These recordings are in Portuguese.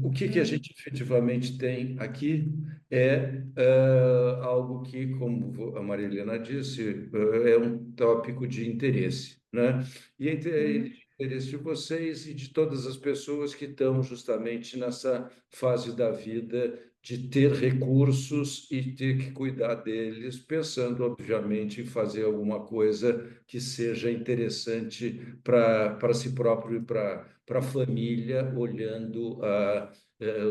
O que a Hum, gente efetivamente tem aqui é algo que, como a Maria Helena disse, é um tópico de interesse, né? E uhum. de interesse de vocês e de todas as pessoas que estão justamente nessa fase da vida de ter recursos e ter que cuidar deles, pensando, obviamente, em fazer alguma coisa que seja interessante para si próprio e para a família, olhando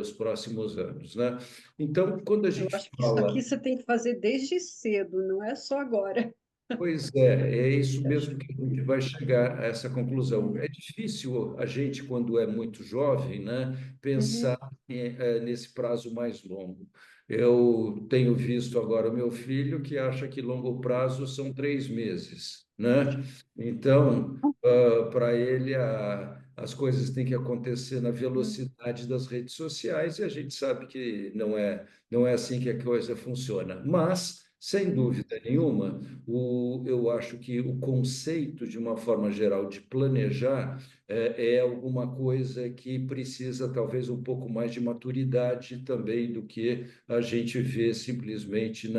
os próximos anos, né? Então, quando a Eu gente acho que isso aqui fala, você tem que fazer desde cedo, não é só agora. pois é isso Acho mesmo que a gente vai chegar a essa conclusão. que- É difícil a gente, quando é muito jovem, né, pensar Uhum, nesse prazo mais longo. Eu tenho visto agora o meu filho que acha que longo prazo são 3 meses, né? Então, para ele, as coisas têm que acontecer na uhum, velocidade das redes sociais e a gente sabe que não é assim que a coisa funciona. Mas, sem uhum. dúvida nenhuma, eu acho que o conceito, de uma forma geral, de planejar é alguma coisa que precisa talvez um pouco mais de maturidade também do que a gente vê simplesmente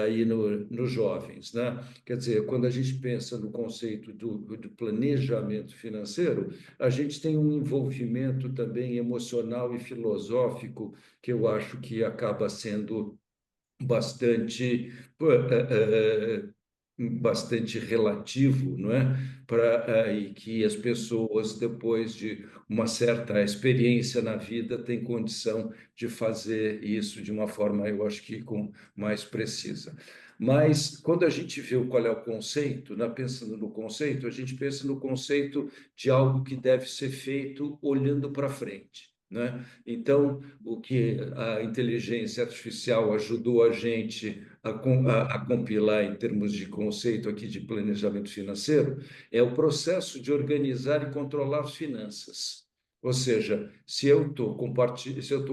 aí nos jovens, né? Quer dizer, quando a gente pensa no conceito do planejamento financeiro, a gente tem um envolvimento também emocional e filosófico que eu acho que acaba sendo bastante bastante relativo, não é? E que as pessoas, depois de uma certa experiência na vida, têm condição de fazer isso de uma forma, eu acho que com mais precisa. Mas quando a gente vê qual é o conceito, né? Pensando no conceito, a gente pensa no conceito de algo que deve ser feito olhando para frente, né? Então, o que a inteligência artificial ajudou a gente a compilar em termos de conceito aqui de planejamento financeiro é o processo de organizar e controlar as finanças. Ou seja, se eu estou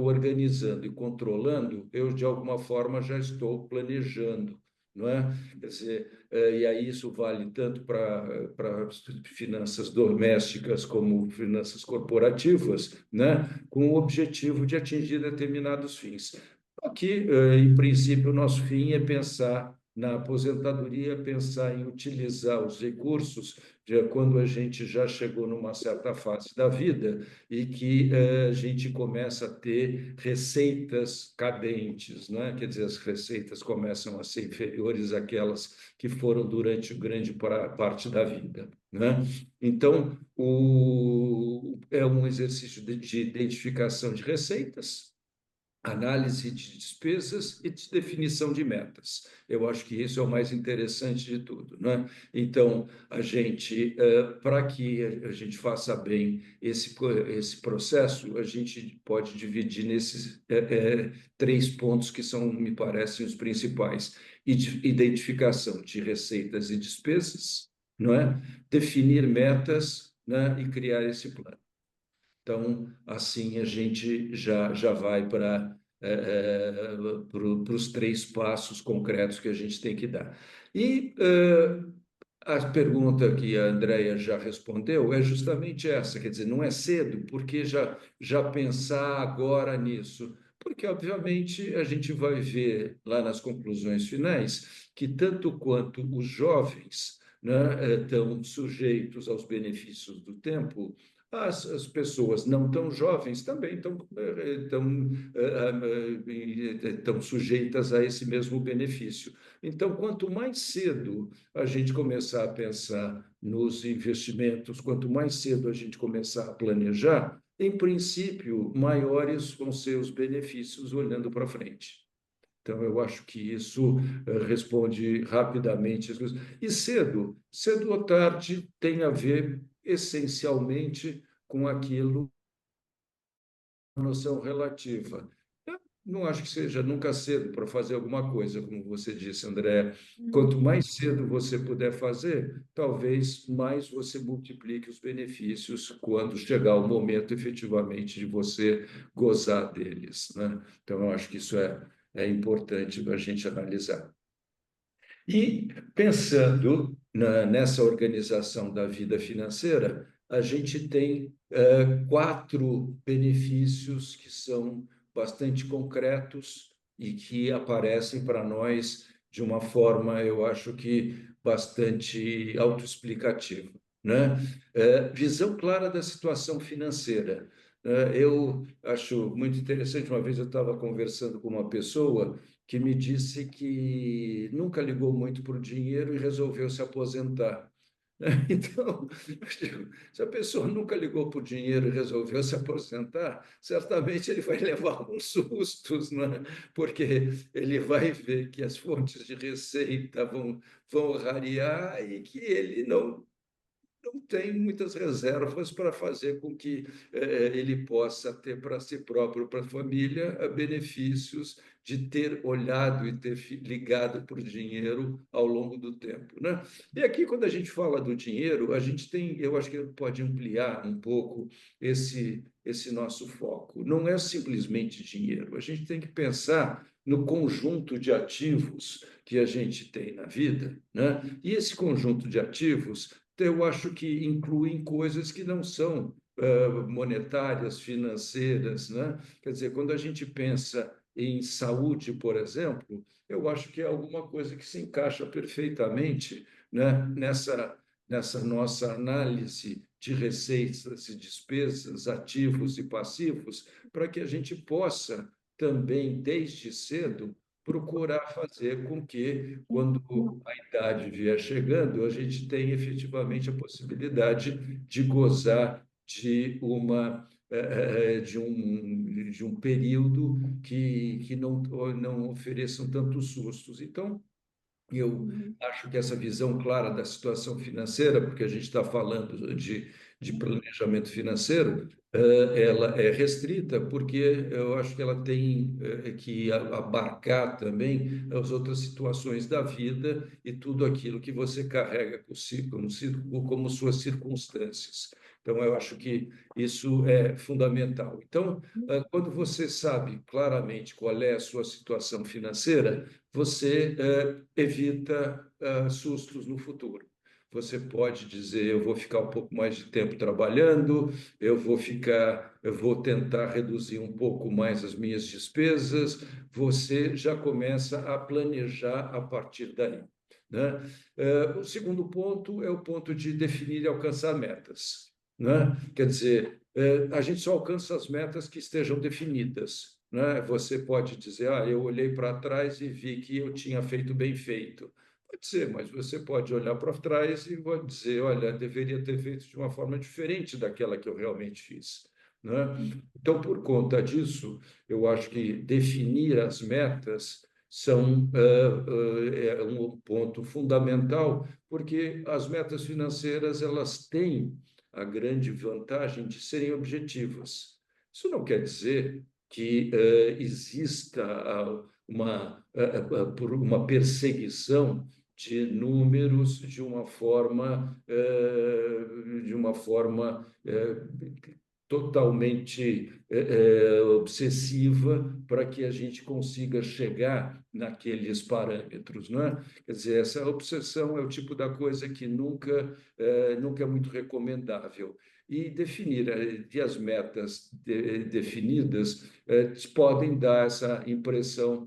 organizando e controlando, eu de alguma forma já estou planejando, não é? Quer dizer, e aí isso vale tanto para finanças domésticas como finanças corporativas, né? Com o objetivo de atingir determinados fins. Aqui, em princípio, o nosso fim é pensar na aposentadoria, pensar em utilizar os recursos de quando a gente já chegou numa certa fase da vida e que a gente começa a ter receitas cadentes, né? Quer dizer, as receitas começam a ser inferiores àquelas que foram durante grande parte da vida, né? Então, é um exercício de identificação de receitas, análise de despesas e de definição de metas. Eu acho que isso é o mais interessante de tudo, né? Então, para que a gente faça bem esse processo, a gente pode dividir nesses 3 pontos que são, me parecem, os principais: identificação de receitas e despesas, não é? Definir metas, né? E criar esse plano. Então, assim, a gente já vai para os 3 passos concretos que a gente tem que dar. E a pergunta que a Andrea já respondeu é justamente essa, quer dizer, não é cedo, porque já pensar agora nisso? Porque, obviamente, a gente vai ver lá nas conclusões finais que tanto quanto os jovens, né, estão sujeitos aos benefícios do tempo, as pessoas não tão jovens também estão sujeitas a esse mesmo benefício. Então, quanto mais cedo a gente começar a pensar nos investimentos, quanto mais cedo a gente começar a planejar, em princípio, maiores vão ser os benefícios olhando para frente. Então, eu acho que isso responde rapidamente as coisas. E cedo ou tarde, tem a ver essencialmente com aquilo, noção relativa. Eu não acho que seja nunca cedo para fazer alguma coisa, como você disse, André. Quanto uhum. mais cedo você puder fazer, talvez mais você multiplique os benefícios quando chegar o momento efetivamente de você gozar deles, né? Então, eu acho que isso é importante para a gente analisar. E pensando nessa organização da vida financeira, a gente tem quatro benefícios que são bastante concretos e que aparecem para nós de uma forma, eu acho que bastante autoexplicativa, né? Visão clara da situação financeira. Eu acho muito interessante. Uma vez eu estava conversando com uma pessoa que me disse que nunca ligou muito para o dinheiro e resolveu se aposentar. Então, eu digo, se a pessoa nunca ligou por dinheiro e resolveu se aposentar, certamente ele vai levar alguns sustos, né? Porque ele vai ver que as fontes de receita vão rarear e que ele não tem muitas reservas para fazer com que ele possa ter para si próprio, para a família, benefícios de ter olhado e ter ligado para o dinheiro ao longo do tempo, né? E aqui, quando a gente fala do dinheiro, a gente tem, eu acho que pode ampliar um pouco esse nosso foco. Não é simplesmente dinheiro, a gente tem que pensar no conjunto de ativos que a gente tem na vida, né? E esse conjunto de ativos eu acho que incluem coisas que não são monetárias, financeiras, né? Quer dizer, quando a gente pensa em saúde, por exemplo, eu acho que é alguma coisa que se encaixa perfeitamente, né, nessa nossa análise de receitas e despesas, ativos e passivos, para que a gente possa também, desde cedo, procurar fazer com que, quando a idade vier chegando, a gente tenha efetivamente a possibilidade de gozar de um período que não ofereçam tantos sustos. Então, eu Uhum. acho que essa visão clara da situação financeira, porque a gente está falando de planejamento financeiro, ela é restrita, porque eu acho que ela tem que abarcar também as outras situações da vida e tudo aquilo que você carrega como suas circunstâncias. Então, eu acho que isso é fundamental. Então, quando você sabe claramente qual é a sua situação financeira, você evita sustos no futuro. Você pode dizer, eu vou ficar um pouco mais de tempo trabalhando, eu vou tentar reduzir um pouco mais as minhas despesas. Você já começa a planejar a partir daí, né? O segundo ponto é o ponto de definir e alcançar metas, né? Quer dizer, a gente só alcança as metas que estejam definidas, né? Você pode dizer, eu olhei para trás e vi que eu tinha feito bem feito. Pode ser, mas você pode olhar para trás e vai dizer, olha, deveria ter feito de uma forma diferente daquela que eu realmente fiz, né? Então, por conta disso, eu acho que definir as metas é um ponto fundamental, porque as metas financeiras elas têm a grande vantagem de serem objetivas. Isso não quer dizer que exista uma perseguição de números de uma forma totalmente obsessiva para que a gente consiga chegar naqueles parâmetros, não é? Quer dizer, essa obsessão é o tipo da coisa que nunca é muito recomendável. E definir e as metas definidas podem dar essa impressão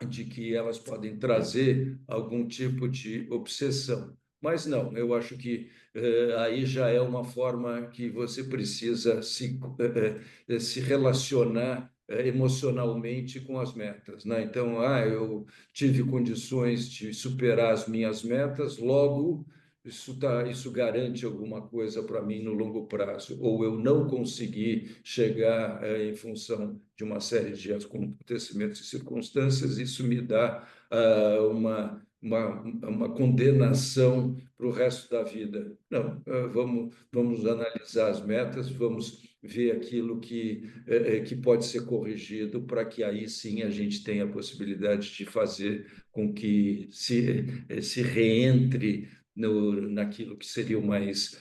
de que elas podem trazer algum tipo de obsessão. Mas não, eu acho que aí já é uma forma que você precisa se relacionar emocionalmente com as metas, né? Então, eu tive condições de superar as minhas metas, logo isso garante alguma coisa para mim no longo prazo, ou eu não consegui chegar em função de uma série de acontecimentos e circunstâncias, isso me dá uma condenação para o resto da vida. Não, vamos analisar as metas, vamos ver aquilo que pode ser corrigido para que aí sim a gente tenha a possibilidade de fazer com que se reentre naquilo que seria o mais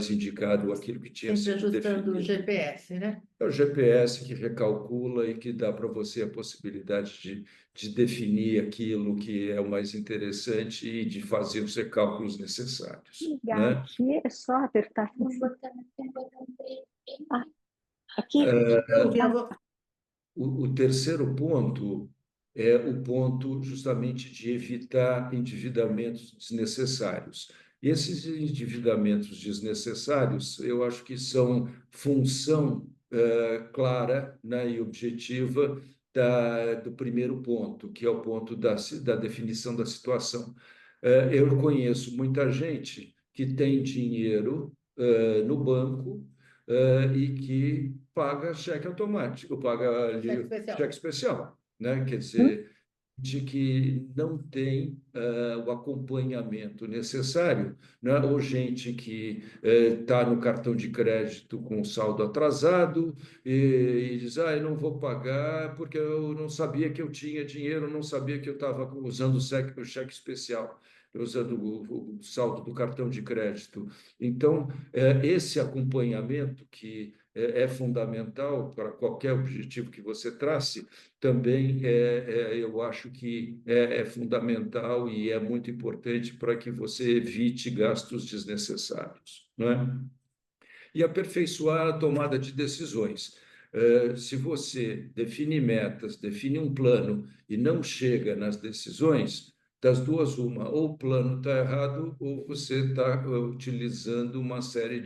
indicado, aquilo que tinha Sempre sido ajustando o definido. GPS, né? É o GPS que recalcula e que dá para você a possibilidade de definir aquilo que é o mais interessante e de fazer os recálculos necessários, Ligar né? aqui é só apertar aqui. Ah, aqui. Eu vou... O terceiro ponto é o ponto justamente de evitar endividamentos desnecessários. E esses endividamentos desnecessários, eu acho que são função clara, né, e objetiva do primeiro ponto, que é o ponto da definição da situação. Eu conheço muita gente que tem dinheiro no banco e que paga cheque automático, paga Cheque ali especial. cheque especial, né? Quer dizer, de que não tem o acompanhamento necessário, né? Ou gente que está no cartão de crédito com saldo atrasado e diz, eu não vou pagar porque eu não sabia que eu tinha dinheiro, não sabia que eu estava usando o cheque especial, usando o saldo do cartão de crédito. Então, esse acompanhamento que é fundamental para qualquer objetivo que você trace, também eu acho que é fundamental e é muito importante para que você evite gastos desnecessários, não é? E aperfeiçoar a tomada de decisões. Se você define metas, define um plano e não chega nas decisões, das duas, uma, ou o plano está errado, ou você está utilizando uma série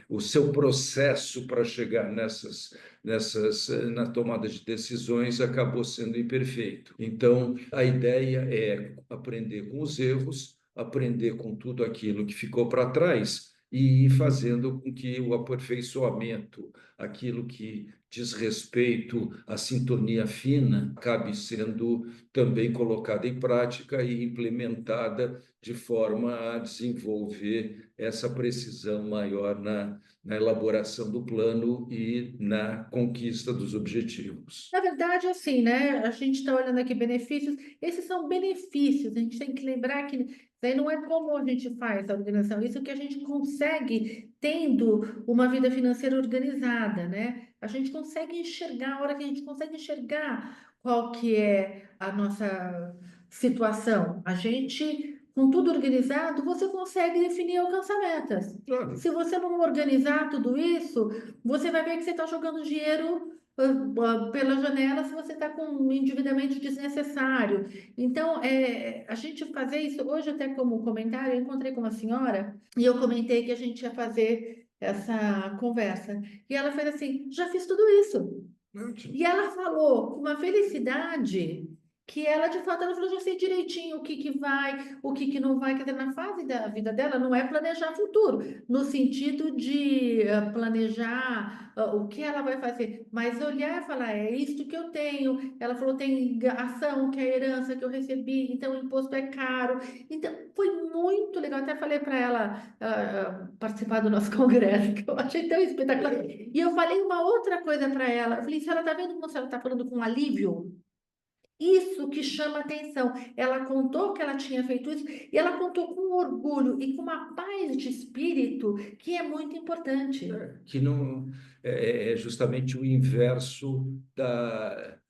o seu processo para chegar na tomada de decisões acabou sendo imperfeito. Então, a ideia é aprender com os erros, aprender com tudo aquilo que ficou para trás e ir fazendo com que o aperfeiçoamento, aquilo que diz respeito à sintonia fina, acabe sendo também colocada em prática e implementada de forma a desenvolver essa precisão maior na elaboração do plano e na conquista dos objetivos. Na verdade, assim, né? A gente está olhando aqui benefícios. Esses são benefícios. A gente tem que lembrar que isso aí não é como a gente faz a organização. Isso que a gente consegue tendo uma vida financeira organizada, né? A gente consegue enxergar, a hora que a gente consegue enxergar qual que é a nossa situação. A gente, com tudo organizado, você consegue definir e alcançar metas. Claro. Se você não organizar tudo isso, você vai ver que você está jogando dinheiro pela janela se você está com um endividamento desnecessário. Então, a gente fazer isso, hoje até como comentário, eu encontrei com uma senhora e eu comentei que a gente ia fazer essa conversa. E ela fez assim, já fiz tudo isso. Ótimo. E ela falou com uma felicidade que ela, de fato, ela falou, já sei direitinho o que que vai, o que que não vai. Quer dizer, na fase da vida dela, não é planejar futuro, no sentido de planejar o que ela vai fazer, mas olhar e falar, é isto que eu tenho. Ela falou, tem ação, que é a herança que eu recebi, então o imposto é caro. Então, foi muito legal. Até falei para ela participar do nosso congresso, que eu achei tão espetacular. E eu falei uma outra coisa para ela. Eu falei, se ela está vendo como ela está falando com alívio, isso que chama atenção. Ela contou que ela tinha feito isso e ela contou com orgulho e com uma paz de espírito que é muito importante. Que não é justamente o inverso da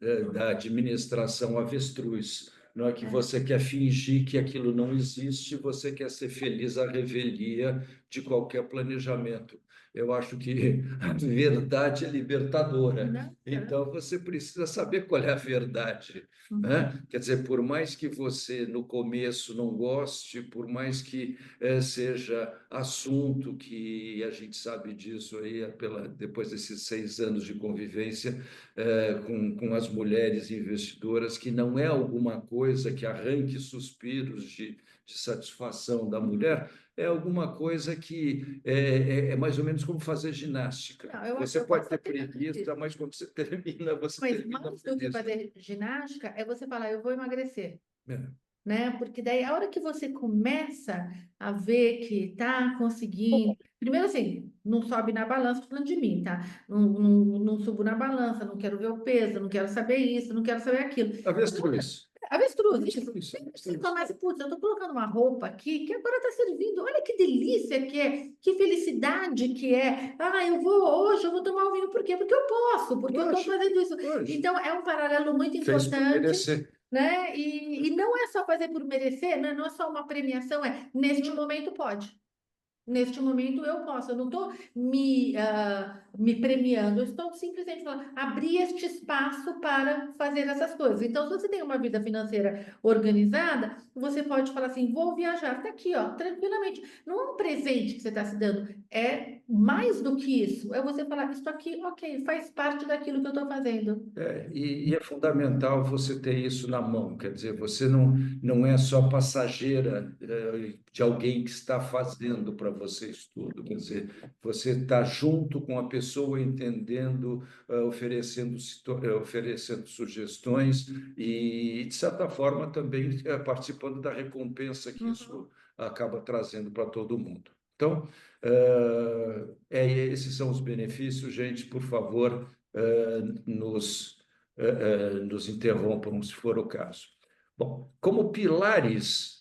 administração avestruz. Não é que É. você quer fingir que aquilo não existe, você quer ser feliz à revelia de qualquer planejamento. Eu acho que a verdade é libertadora. Né? Então, você precisa saber qual é a verdade, né? Quer dizer, por mais que você no começo não goste, por mais que seja assunto que a gente sabe disso aí depois desses 6 anos de convivência com as mulheres investidoras, que não é alguma coisa que arranque suspiros de satisfação da mulher, é alguma coisa que é mais ou menos como fazer ginástica. Não, eu acho Você que eu pode posso ter até preguiça, mas quando você termina, você mas termina mais do que feliz. fazer ginástica é você falar, eu vou emagrecer. É. Né? Porque daí a hora que você começa a ver que tá conseguindo, primeiro assim, não sobe na balança, tô falando de mim, tá? Não subo na balança, não quero ver o peso, não quero saber isso, não quero saber aquilo. Avestruz. Avestruz, Avestruz, isso. Você avestruz. começa, putz, eu estou colocando uma roupa aqui que agora está servindo. Olha que delícia que é, que felicidade que é. Ah, hoje eu vou tomar um vinho, por quê? Porque eu posso, porque eu estou Lógico, fazendo isso. lógico. Então, é um paralelo muito Fez por importante, merecer. né? E não é só fazer por merecer, né? Não é só uma premiação, é neste momento pode. Neste momento eu posso, eu não estou me premiando, eu estou simplesmente falando, abrir este espaço para fazer essas coisas. Então, se você tem uma vida financeira organizada, você pode falar assim: vou viajar, está aqui, ó, tranquilamente. Não é um presente que você está se dando, é mais do que isso. É você falar, isso aqui, ok, faz parte daquilo que eu estou fazendo. E é fundamental você ter isso na mão, quer dizer, você não é só passageira de alguém que está fazendo para você isso tudo, quer dizer, você está junto com a pessoa, entendendo, oferecendo sugestões e, de certa forma, também participando da recompensa que Uhum. isso acaba trazendo para todo mundo. Então, esses são os benefícios, gente, por favor, nos interrompam, se for o caso. Bom, como pilares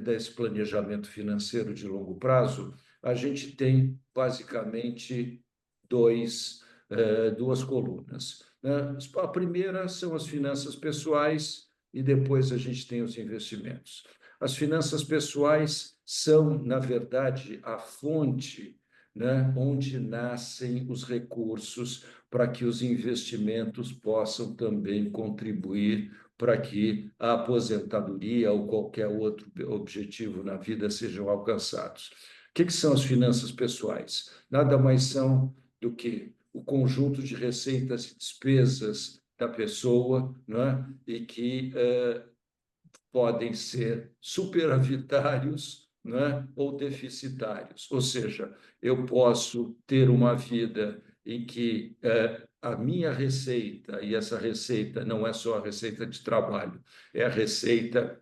desse planejamento financeiro de longo prazo, a gente tem basicamente duas colunas, né? A primeira são as finanças pessoais e depois a gente tem os investimentos. As finanças pessoais são, na verdade, a fonte, né, onde nascem os recursos para que os investimentos possam também contribuir para que a aposentadoria ou qualquer outro objetivo na vida sejam alcançados. O que são as finanças pessoais? Nada mais são do que o conjunto de receitas e despesas da pessoa, né? E que podem ser superavitários, né, ou deficitários. Ou seja, eu posso ter uma vida em que a minha receita, e essa receita não é só a receita de trabalho, é a receita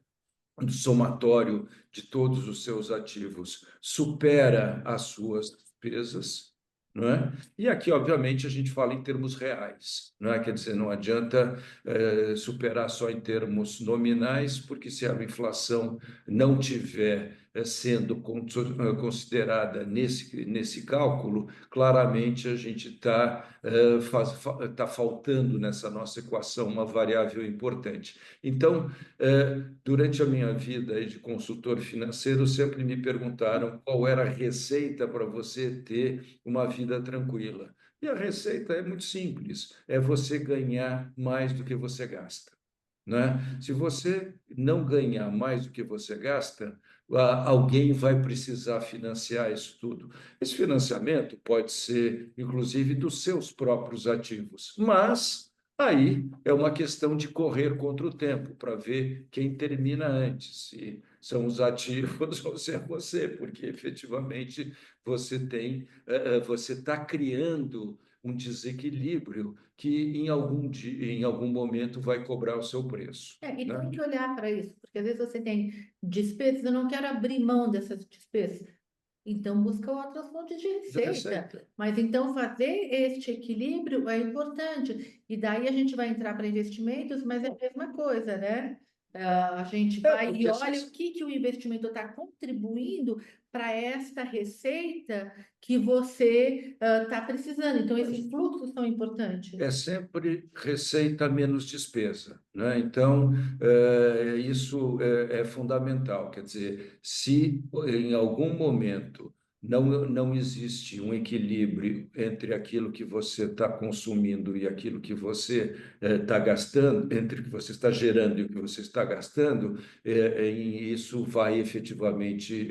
do somatório de todos os seus ativos, supera as suas despesas, não é? E aqui, obviamente, a gente fala em termos reais, não é? Quer dizer, não adianta superar só em termos nominais, porque se a inflação não tiver sendo considerada nesse cálculo, claramente a gente tá faltando nessa nossa equação uma variável importante. Então, durante a minha vida de consultor financeiro, sempre me perguntaram qual era a receita para você ter uma vida tranquila. E a receita é muito simples: é você ganhar mais do que você gasta, né? Se você não ganhar mais do que você gasta, alguém vai precisar financiar isso tudo. Esse financiamento pode ser, inclusive, dos seus próprios ativos, mas aí é uma questão de correr contra o tempo para ver quem termina antes, se são os ativos ou se é você, porque efetivamente você está criando um desequilíbrio que em algum momento vai cobrar o seu preço, E né? tem que olhar para isso, porque às vezes você tem despesas, eu não quero abrir mão dessas despesas. Então, busca outras fontes de De receita. receita. Mas então, fazer este equilíbrio é importante. E daí a gente vai entrar para investimentos, mas é a mesma coisa, né? A gente vai e Porque olha o que o investimento está contribuindo para esta receita que você está precisando. Então, esses fluxos são importantes. é sempre receita menos despesa, né? Então, isso é fundamental. Quer dizer, se em algum momento não existe um equilíbrio entre aquilo que você está consumindo e aquilo que você está gastando, entre o que você está gerando e o que você está gastando, e isso vai efetivamente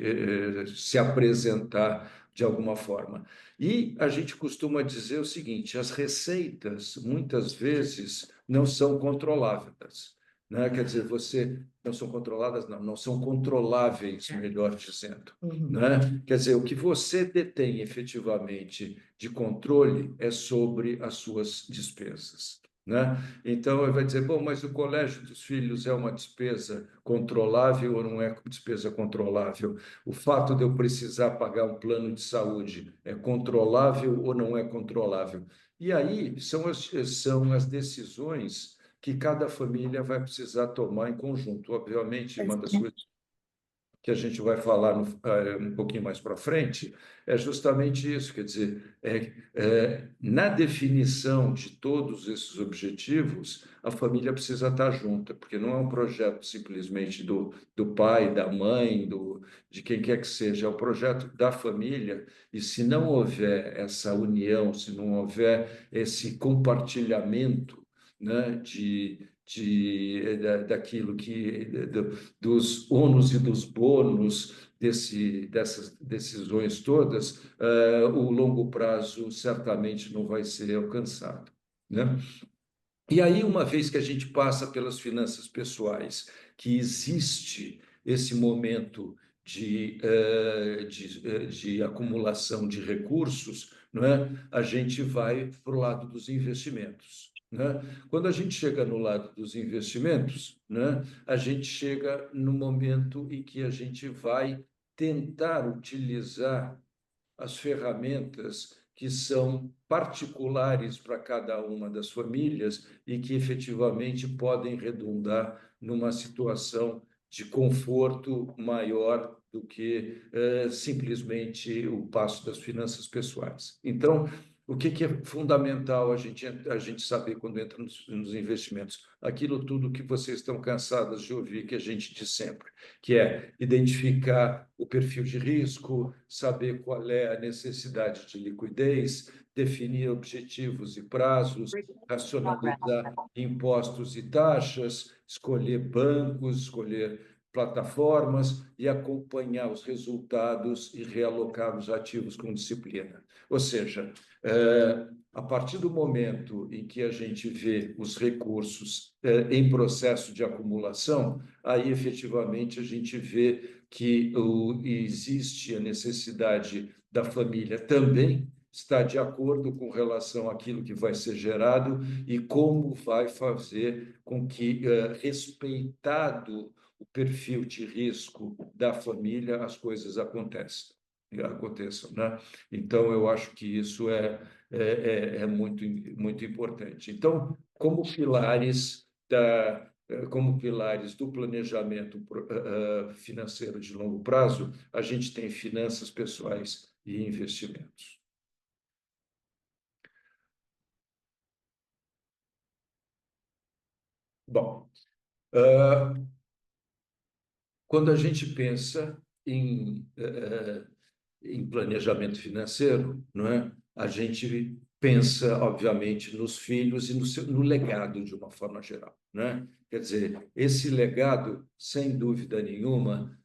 se apresentar de alguma forma. E a gente costuma dizer o seguinte: as receitas muitas vezes não são controláveis, né? Quer dizer, você não são controladas, não são controláveis, melhor dizendo, Uhum. né? Quer dizer, o que você detém efetivamente de controle é sobre as suas despesas, né? Então, ele vai dizer, bom, mas o colégio dos filhos é uma despesa controlável ou não é despesa controlável? O fato de eu precisar pagar um plano de saúde é controlável ou não é controlável? E aí são as decisões que cada família vai precisar tomar em conjunto. Obviamente, uma das coisas que a gente vai falar um pouquinho mais para frente, é justamente isso, quer dizer, na definição de todos esses objetivos, a família precisa estar junta, porque não é um projeto simplesmente do pai, da mãe, de quem quer que seja, é um projeto da família, e se não houver essa união, se não houver esse compartilhamento, né, daquilo dos ônus e dos bônus dessas decisões todas, o longo prazo certamente não vai ser alcançado, né? E aí, uma vez que a gente passa pelas finanças pessoais, que existe esse momento de acumulação de recursos, não é? A gente vai para o lado dos investimentos, né? Quando a gente chega no lado dos investimentos, né, a gente chega no momento em que a gente vai tentar utilizar as ferramentas que são particulares para cada uma das famílias e que efetivamente podem redundar numa situação de conforto maior do que simplesmente o passo das finanças pessoais. Então, o que é fundamental a gente saber quando entra nos investimentos? Aquilo tudo que vocês estão cansadas de ouvir que a gente diz sempre, que é identificar o perfil de risco, saber qual é a necessidade de liquidez, definir objetivos e prazos, racionalizar impostos e taxas, escolher bancos, escolher plataformas e acompanhar os resultados e realocar os ativos com disciplina. Ou seja, a partir do momento em que a gente vê os recursos em processo de acumulação, aí efetivamente a gente vê que existe a necessidade da família também estar de acordo com relação àquilo que vai ser gerado e como vai fazer com que, respeitado o perfil de risco da família, as coisas aconteçam, né? Então, eu acho que isso é muito, muito importante. Então, como pilares do planejamento financeiro de longo prazo, a gente tem finanças pessoais e investimentos. Bom, quando a gente pensa em planejamento financeiro, não é? A gente pensa, obviamente, nos filhos e no legado de uma forma geral, né? Quer dizer, esse legado, sem dúvida nenhuma,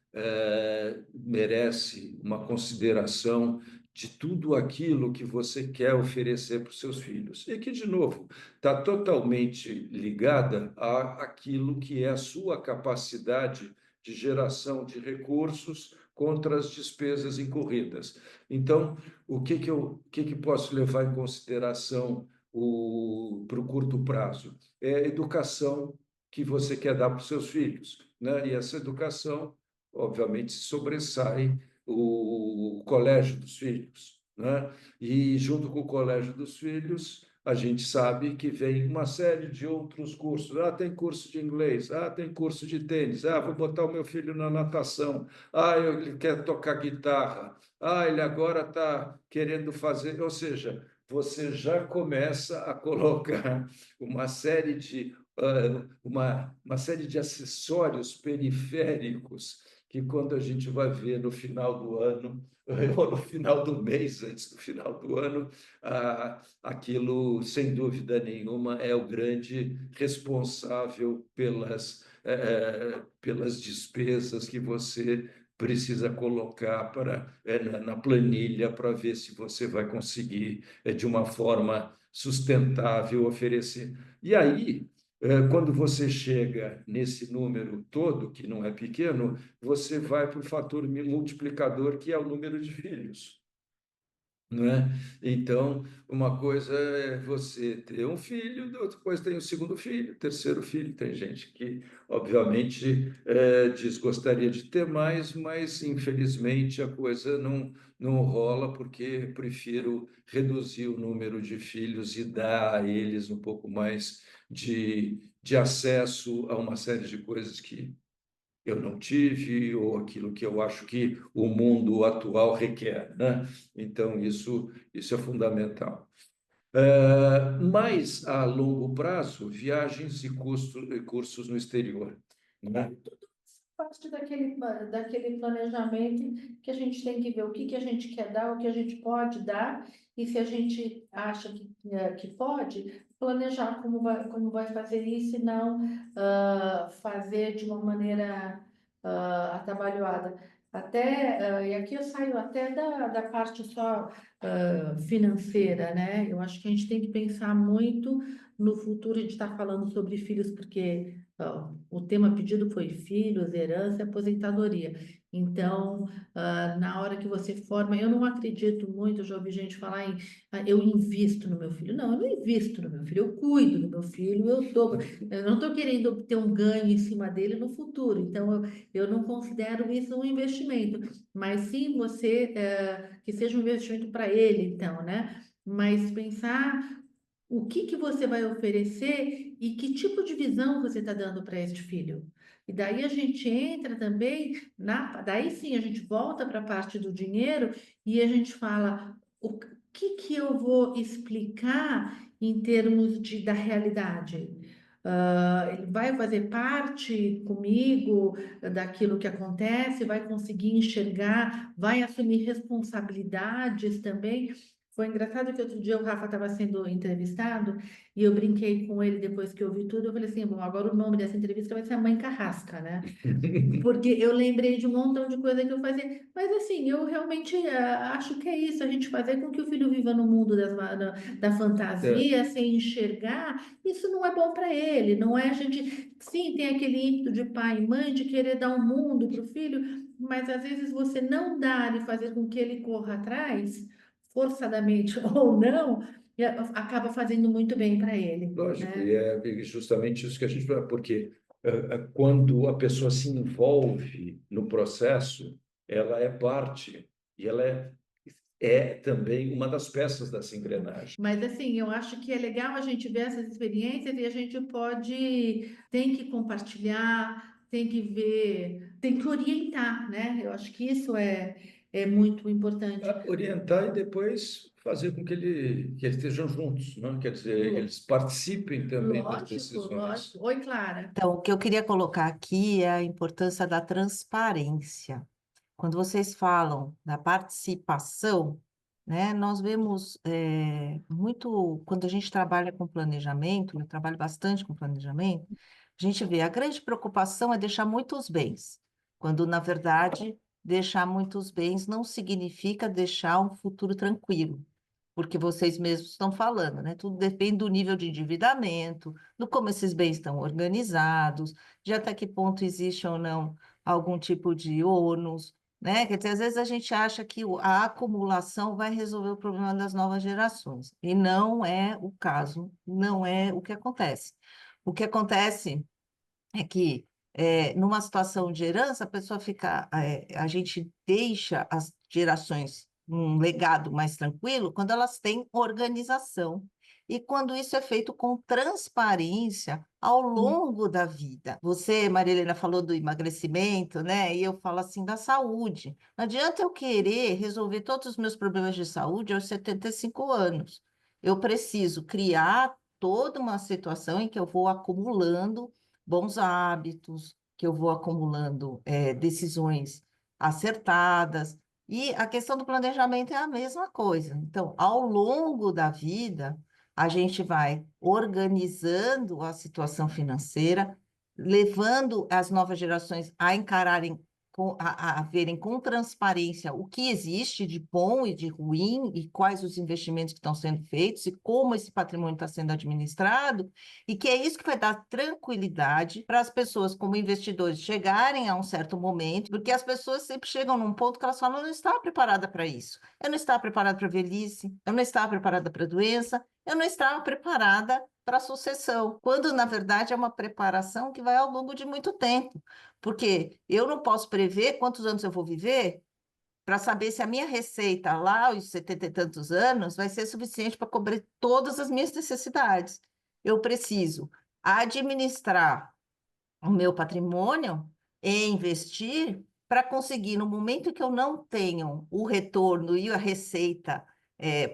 merece uma consideração de tudo aquilo que você quer oferecer para os seus filhos. E que, de novo, está totalmente ligada àquilo que é a sua capacidade de geração de recursos contra as despesas incorridas. Então, o que posso levar em consideração para o curto prazo? É a educação que você quer dar para os seus filhos, né? E essa educação, obviamente, sobressai o colégio dos filhos, né? E junto com o colégio dos filhos, a gente sabe que vem uma série de outros cursos. Tem curso de inglês, tem curso de tênis, vou botar o meu filho na natação, ele quer tocar guitarra, ele agora está querendo fazer. Ou seja, você já começa a colocar uma série de acessórios periféricos que, quando a gente vai ver no final do ano, ou no final do mês, antes do final do ano, aquilo, sem dúvida nenhuma, é o grande responsável pelas despesas que você precisa colocar na planilha para ver se você vai conseguir, de uma forma sustentável, oferecer. E aí, quando você chega nesse número todo, que não é pequeno, você vai para o fator multiplicador, que é o número de filhos, não é? Então, uma coisa é você ter um filho, depois tem o segundo filho, terceiro filho. Tem gente que, obviamente, diz gostaria de ter mais, mas infelizmente a coisa não rola porque prefiro reduzir o número de filhos e dar a eles um pouco mais de acesso a uma série de coisas que eu não tive, ou aquilo que eu acho que o mundo atual requer, né? Então, isso é fundamental. Mais a longo prazo, viagens e cursos no exterior, né? Parte daquele planejamento que a gente tem que ver o que a gente quer dar, o que a gente pode dar, e se a gente acha que pode, planejar como vai fazer isso e não fazer de uma maneira atabalhoada. Até, e aqui eu saio até da parte só financeira, né? Eu acho que a gente tem que pensar muito no futuro. A gente está falando sobre filhos porque o tema pedido foi filhos, herança e aposentadoria. Então, na hora que você forma, eu não acredito muito, eu já ouvi gente falar em eu invisto no meu filho. Não, eu não invisto no meu filho, eu cuido do meu filho, eu não estou querendo ter um ganho em cima dele no futuro. Então, eu não considero isso um investimento, mas sim que seja um investimento para ele, então, né? Mas pensar o que você vai oferecer e que tipo de visão você está dando para este filho. E daí a gente entra também daí sim a gente volta para a parte do dinheiro e a gente fala o que eu vou explicar em termos da realidade. Ele vai fazer parte comigo daquilo que acontece, vai conseguir enxergar, vai assumir responsabilidades também. Foi engraçado que outro dia o Rafa estava sendo entrevistado e eu brinquei com ele depois que eu vi tudo. Eu falei assim: bom, agora o nome dessa entrevista vai ser A Mãe Carrasca, né? Porque eu lembrei de um montão de coisa que eu fazia. Mas assim, eu realmente acho que é isso, a gente fazer com que o filho viva no mundo da É, fantasia, sem enxergar, isso não é bom para ele. Não é a gente. Sim, tem aquele ímpeto de pai e mãe de querer dar um mundo para o filho, mas às vezes você não dar e fazer com que ele corra atrás forçadamente ou não, acaba fazendo muito bem para ele, lógico, e né? é justamente isso que a gente fala, porque quando a pessoa se envolve no processo, ela é parte e ela é também uma das peças dessa engrenagem. Mas assim, eu acho que é legal a gente ver essas experiências e a gente tem que compartilhar, tem que ver, tem que orientar, né? Eu acho que isso é muito importante. Orientar e depois fazer com que eles estejam juntos, não? Quer dizer, eles participem também das Lógico, decisões. lógico. Oi, Clara. Então, o que eu queria colocar aqui é a importância da transparência. Quando vocês falam da participação, né, nós vemos muito, quando a gente trabalha com planejamento, eu trabalho bastante com planejamento, a gente vê a grande preocupação é deixar muitos bens, quando, na verdade, deixar muitos bens não significa deixar um futuro tranquilo, porque vocês mesmos estão falando, né? Tudo depende do nível de endividamento, do como esses bens estão organizados, de até que ponto existe ou não algum tipo de ônus, né? Quer dizer, às vezes a gente acha que a acumulação vai resolver o problema das novas gerações, e não é o caso, não é o que acontece. O que acontece é que, numa situação de herança, a pessoa fica, a gente deixa as gerações um legado mais tranquilo quando elas têm organização. E quando isso é feito com transparência ao longo da vida. Você, Maria Helena, falou do emagrecimento, né? E eu falo assim da saúde. Não adianta eu querer resolver todos os meus problemas de saúde aos 75 anos. Eu preciso criar toda uma situação em que eu vou acumulando bons hábitos, que eu vou acumulando decisões acertadas. E a questão do planejamento é a mesma coisa. Então, ao longo da vida, a gente vai organizando a situação financeira, levando as novas gerações a encararem a verem com transparência o que existe de bom e de ruim, e quais os investimentos que estão sendo feitos, e como esse patrimônio está sendo administrado, e que é isso que vai dar tranquilidade para as pessoas, como investidores, chegarem a um certo momento, porque as pessoas sempre chegam num ponto que elas falam: eu não estava preparada para isso, eu não estava preparada para a velhice, eu não estava preparada para a doença, eu não estava preparada para a sucessão, quando, na verdade, é uma preparação que vai ao longo de muito tempo, porque eu não posso prever quantos anos eu vou viver, para saber se a minha receita lá aos 70 e tantos anos vai ser suficiente para cobrir todas as minhas necessidades. Eu preciso administrar o meu patrimônio e investir para conseguir, no momento que eu não tenho o retorno e a receita,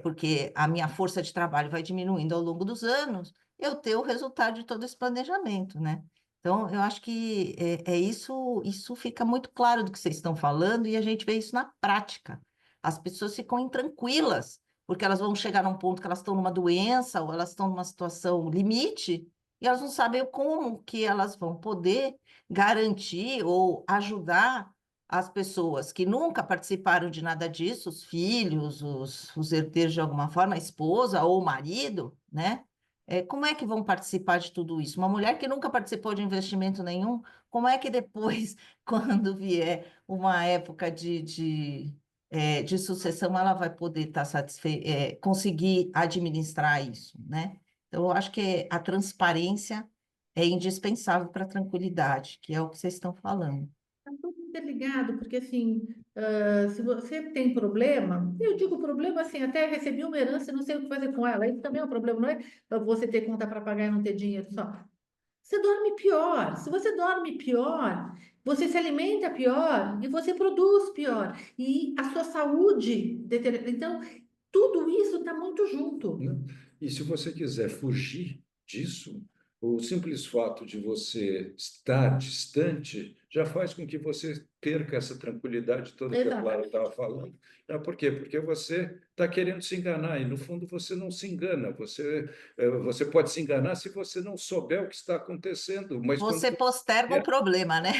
porque a minha força de trabalho vai diminuindo ao longo dos anos, eu ter o resultado de todo esse planejamento, né? Então, eu acho que isso fica muito claro do que vocês estão falando e a gente vê isso na prática. As pessoas ficam intranquilas, porque elas vão chegar num ponto que elas estão numa doença ou elas estão numa situação limite, e elas não sabem como que elas vão poder garantir ou ajudar as pessoas que nunca participaram de nada disso, os filhos, os herdeiros de alguma forma, a esposa ou o marido, né? Como é que vão participar de tudo isso? Uma mulher que nunca participou de investimento nenhum, como é que depois, quando vier uma época de sucessão, ela vai poder estar conseguir administrar isso, né? Então, eu acho que a transparência é indispensável para a tranquilidade, que é o que vocês estão falando. Está tudo interligado, porque assim, se você tem problema, eu digo problema assim, até recebi uma herança e não sei o que fazer com ela, isso também é um problema, não é você ter conta para pagar e não ter dinheiro só. Você dorme pior. Se você dorme pior, você se alimenta pior e você produz pior. E a sua saúde deteriora. Então, tudo isso está muito junto. Né? E se você quiser fugir disso, o simples fato de você estar distante já faz com que você perca essa tranquilidade toda que a Clara estava Exatamente. falando. Por quê? Porque você está querendo se enganar e, no fundo, você não se engana. Você pode se enganar se você não souber o que está acontecendo, mas quando Você posterga o você problema, né?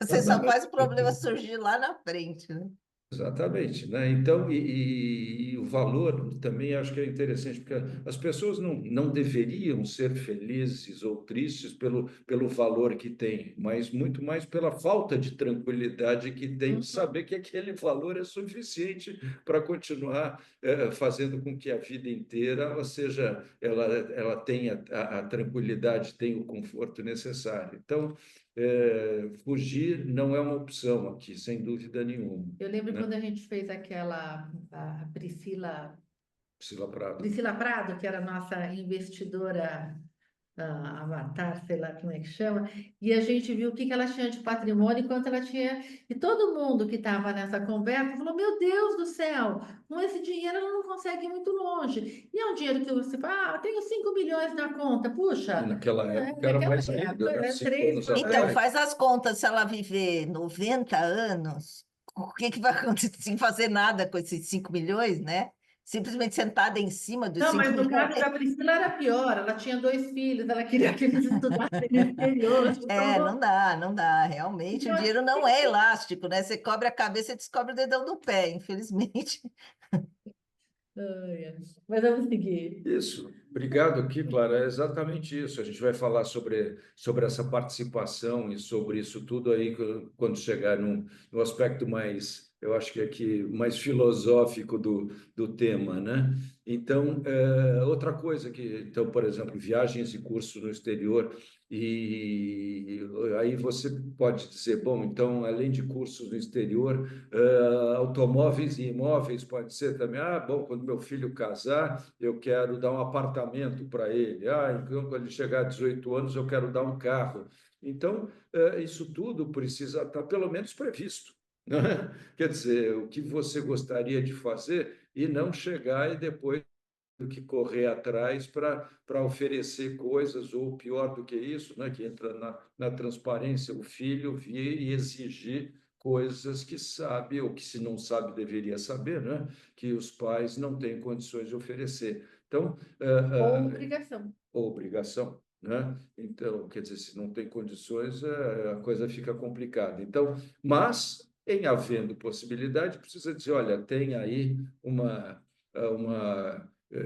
Você só faz o problema surgir lá na frente, né? Exatamente, né? Então, e o valor também acho que é interessante, porque as pessoas não deveriam ser felizes ou tristes pelo valor que têm, mas muito mais pela falta de tranquilidade que tem de Uhum. saber que aquele valor é suficiente para continuar fazendo com que a vida inteira ela tenha a tranquilidade, tenha o conforto necessário. Então, fugir não é uma opção aqui, sem dúvida nenhuma, Eu lembro né? quando a gente fez a Priscila Prado. Priscila Prado, que era a nossa investidora Avatar, sei lá como é que chama, e a gente viu o que que ela tinha de patrimônio, quanto ela tinha, e todo mundo que estava nessa conversa falou: Meu Deus do céu, com esse dinheiro ela não consegue ir muito longe. E é um dinheiro que você fala: eu tenho 5 milhões na conta, E puxa, naquela época era naquela mais ainda, época, né? 5 anos Então, atrás. faz as contas, se ela viver 90 anos, o que que vai acontecer sem fazer nada com esses 5 milhões, né? Simplesmente sentada em cima dos Não, 5 mas no caso milhões. da Priscila era pior, ela tinha 2 filhos, ela queria que eles estudassem no exterior, então Não dá, não dá. Realmente, o então, dinheiro não é elástico, né? Você cobre a cabeça e descobre o dedão do pé, infelizmente. ai, ai. Mas vamos seguir. Isso. Obrigado aqui, Clara. É exatamente isso. A gente vai falar sobre essa participação e sobre isso tudo aí quando chegar no aspecto mais, eu acho que aqui, mais filosófico do tema, né? Então, outra coisa então, por exemplo, viagens e cursos no exterior, e aí você pode dizer, bom, então, além de cursos no exterior, automóveis e imóveis pode ser também, bom, quando meu filho casar, eu quero dar um apartamento para ele. Então, quando ele chegar a 18 anos, eu quero dar um carro. Então, isso tudo precisa estar pelo menos previsto, né? Quer dizer, o que você gostaria de fazer e não chegar e depois do que correr atrás para oferecer coisas, ou pior do que isso, né, que entra na transparência, o filho vir e exigir coisas que sabe, ou que se não sabe deveria saber, né, que os pais não têm condições de oferecer. Então, Ou obrigação. obrigação, né? Então, quer dizer, se não tem condições, a coisa fica complicada. Então, mas, em havendo possibilidade, precisa dizer, olha, tem aí uma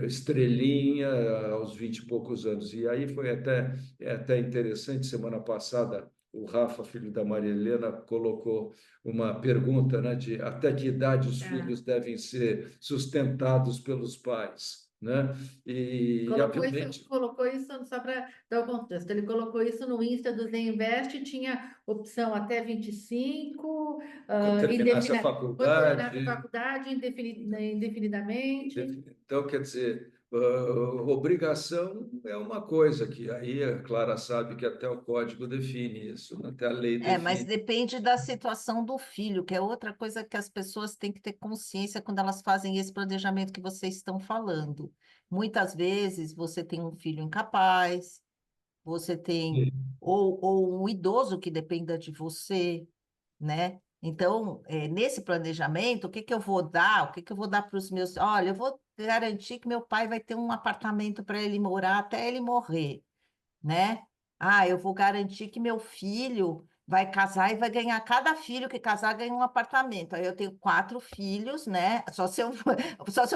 estrelinha aos 20 e poucos anos. E aí foi até interessante, semana passada, o Rafa, filho da Maria Helena, colocou uma pergunta, né, de até que idade os É. filhos devem ser sustentados pelos pais, né? E, Colocou isso, obviamente, colocou isso, só para dar o contexto, ele colocou isso no Insta do Zen Invest, tinha opção até 25, Quando terminasse a quando terminasse a faculdade. faculdade, indefinidamente. Então, quer dizer, obrigação é uma coisa que aí a Clara sabe que até o código define isso, né? Até a lei Mas define. depende da situação do filho, que é outra coisa que as pessoas têm que ter consciência quando elas fazem esse planejamento que vocês estão falando. Muitas vezes você tem um filho incapaz, você tem, ou um idoso que dependa de você, né? Então, nesse planejamento, o que que eu vou dar? O que que eu vou dar para os meus? Olha, eu vou garantir que meu pai vai ter um apartamento para ele morar até ele morrer, né? Ah, eu vou garantir que meu filho vai casar e vai ganhar, cada filho que casar ganha um apartamento. Aí eu tenho 4 filhos, né? Só se eu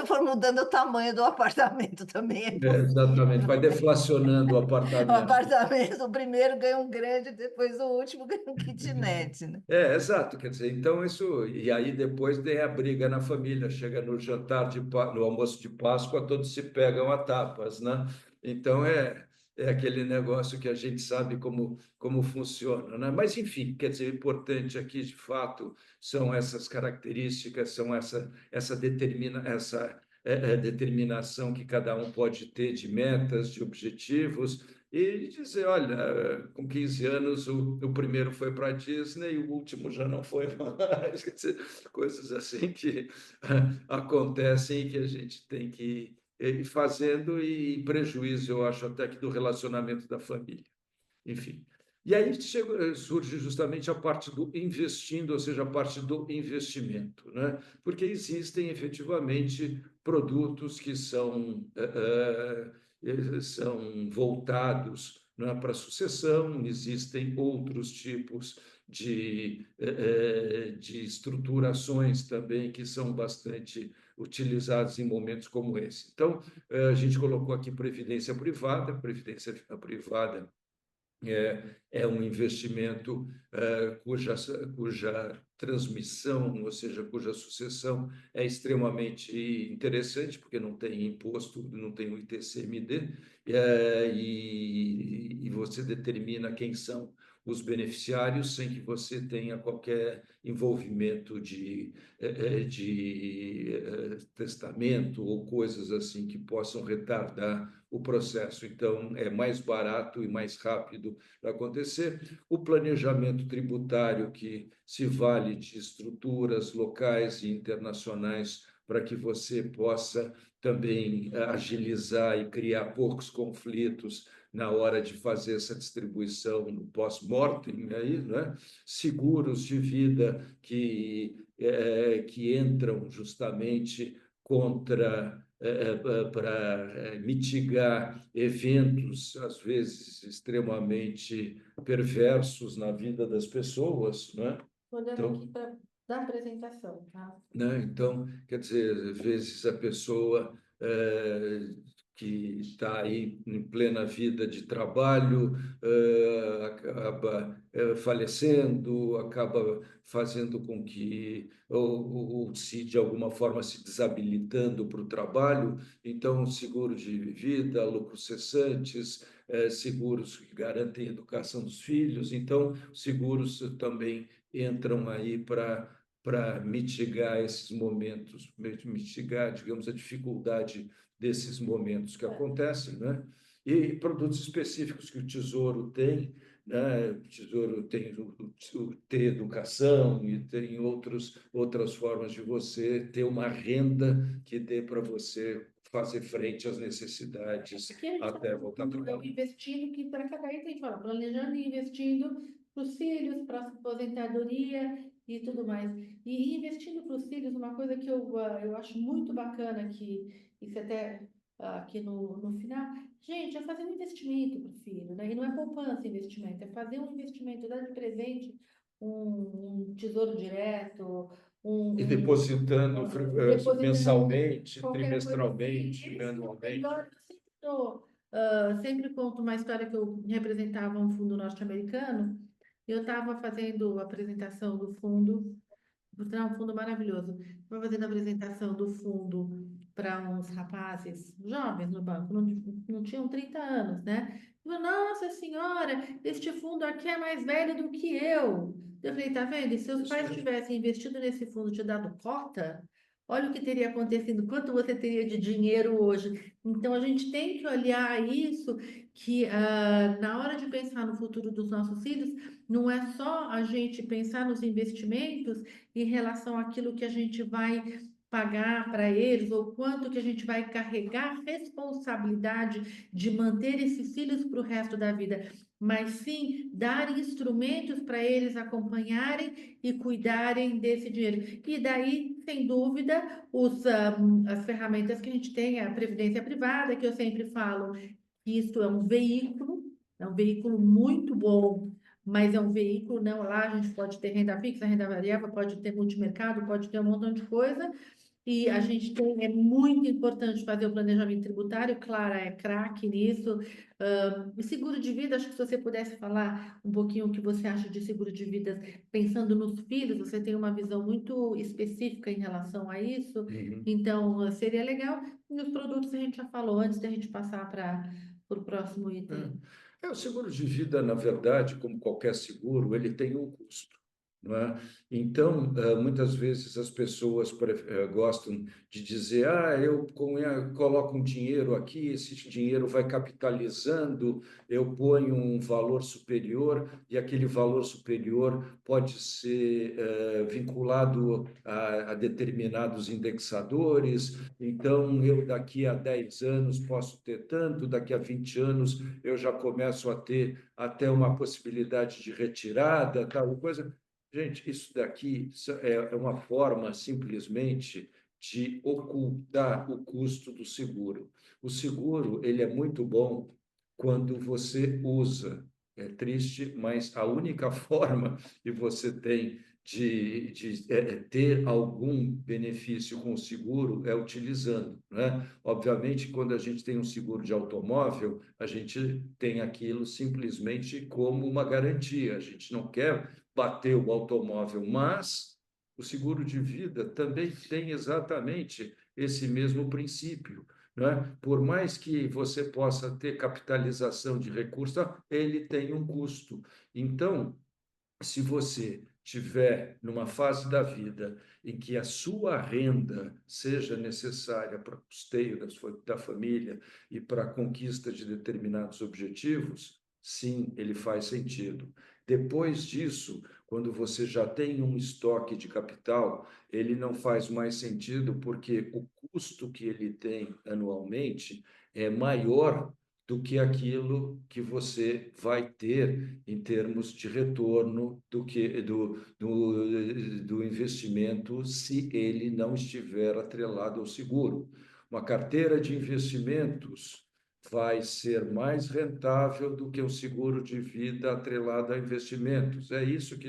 for mudando o tamanho do apartamento também é possível. Exatamente, vai deflacionando o O apartamento. apartamento, o primeiro ganha um grande, depois o último ganha um kitnet, né? Exato, quer dizer, então isso, e aí depois tem a briga na família, chega no jantar no almoço de Páscoa, todos se pegam a tapas, né? Então é aquele negócio que a gente sabe como funciona, né? Mas enfim, quer dizer, o importante aqui de fato são essas características, são essa determinação que cada um pode ter de metas, de objetivos e dizer, olha, com 15 anos o primeiro foi para a Disney, o último já não foi mais. Quer dizer, coisas assim que acontecem e que a gente tem que ir fazendo e prejuízo, eu acho, até que do relacionamento da família. Enfim. E aí surge justamente a parte do investindo, ou seja, a parte do investimento, né? Porque existem efetivamente produtos que são voltados, né, para a sucessão, existem outros tipos de estruturações também que são bastante utilizados em momentos como esse. Então, a gente colocou aqui previdência privada é um investimento cuja transmissão, ou seja, cuja sucessão é extremamente interessante, porque não tem imposto, não tem o ITCMD, e você determina quem são os beneficiários sem que você tenha qualquer envolvimento de testamento ou coisas assim que possam retardar o processo. Então, é mais barato e mais rápido para acontecer. O planejamento tributário, que se vale de estruturas locais e internacionais para que você possa também agilizar e criar poucos conflitos na hora de fazer essa distribuição no pós-mortem, aí, né? Seguros de vida que entram justamente contra para mitigar eventos, às vezes, extremamente perversos na vida das pessoas, né? Olhando aqui Então, para da apresentação, tá? né? Então, quer dizer, às vezes a pessoa que está aí em plena vida de trabalho acaba falecendo, acaba fazendo com que, ou se de alguma forma se desabilitando para o trabalho, então seguro de vida, lucros cessantes, seguros que garantem a educação dos filhos, então seguros também entram aí para mitigar esses momentos, mitigar, digamos, a dificuldade desses momentos que acontecem, né? E produtos específicos que o Tesouro tem, né? O Tesouro tem o T-Educação e tem outras formas de você ter uma renda que dê para você fazer frente às necessidades Aqui a gente está até voltar a trabalhar. investindo, que para cada item a gente fala, planejando e investindo para os filhos, para a aposentadoria e tudo mais. E investindo para os filhos, uma coisa que eu acho muito bacana, que isso até aqui no final, gente, é fazer um investimento para o filho, né? E não é poupança investimento, é fazer um investimento, dar de presente um tesouro direto, E um, um, depositando depositando mensalmente, qualquer coisa assim. trimestralmente, Eles são anualmente. melhores. Sempre conto uma história que eu representava um fundo norte-americano. Eu estava fazendo a apresentação do fundo, por sinal, um fundo maravilhoso. Estava fazendo a apresentação do fundo para uns rapazes jovens no banco, não tinham 30 anos, né? Falou, nossa senhora, este fundo aqui é mais velho do que eu. Eu falei, tá vendo? E se os pais tivessem investido nesse fundo e te dado cota, olha o que teria acontecido, quanto você teria de dinheiro hoje. Então, a gente tem que olhar isso, que na hora de pensar no futuro dos nossos filhos, não é só a gente pensar nos investimentos em relação àquilo que a gente vai pagar para eles, ou quanto que a gente vai carregar responsabilidade de manter esses filhos para o resto da vida, mas sim dar instrumentos para eles acompanharem e cuidarem desse dinheiro. E daí, sem dúvida, as ferramentas que a gente tem, a previdência privada, que eu sempre falo, que isso é um veículo muito bom, mas é um veículo, não, lá a gente pode ter renda fixa, renda variável, pode ter multimercado, pode ter um montão de coisa, e a gente tem, é muito importante fazer o planejamento tributário, Clara é craque nisso. O seguro de vida, acho que se você pudesse falar um pouquinho o que você acha de seguro de vida, pensando nos filhos, você tem uma visão muito específica em relação a isso, então seria legal. E os produtos a gente já falou antes da gente passar para o próximo item. O seguro de vida, na verdade, como qualquer seguro, ele tem um custo, não é? Então, muitas vezes as pessoas gostam de dizer, eu coloco um dinheiro aqui, esse dinheiro vai capitalizando, eu ponho um valor superior e aquele valor superior pode ser vinculado a determinados indexadores, então eu daqui a 10 anos posso ter tanto, daqui a 20 anos eu já começo a ter até uma possibilidade de retirada, tal coisa. Gente, isso daqui é uma forma simplesmente de ocultar o custo do seguro. O seguro, ele é muito bom quando você usa. É triste, mas a única forma que você tem de ter algum benefício com o seguro é utilizando, né? Obviamente, quando a gente tem um seguro de automóvel, a gente tem aquilo simplesmente como uma garantia. A gente não quer bater o automóvel, mas o seguro de vida também tem exatamente esse mesmo princípio, né? Por mais que você possa ter capitalização de recursos, ele tem um custo. Então, se você tiver numa fase da vida em que a sua renda seja necessária para o custeio da família e para a conquista de determinados objetivos, sim, ele faz sentido. Depois disso, quando você já tem um estoque de capital, ele não faz mais sentido porque o custo que ele tem anualmente é maior do que aquilo que você vai ter em termos de retorno do investimento se ele não estiver atrelado ao seguro. Uma carteira de investimentos vai ser mais rentável do que um seguro de vida atrelado a investimentos. É isso que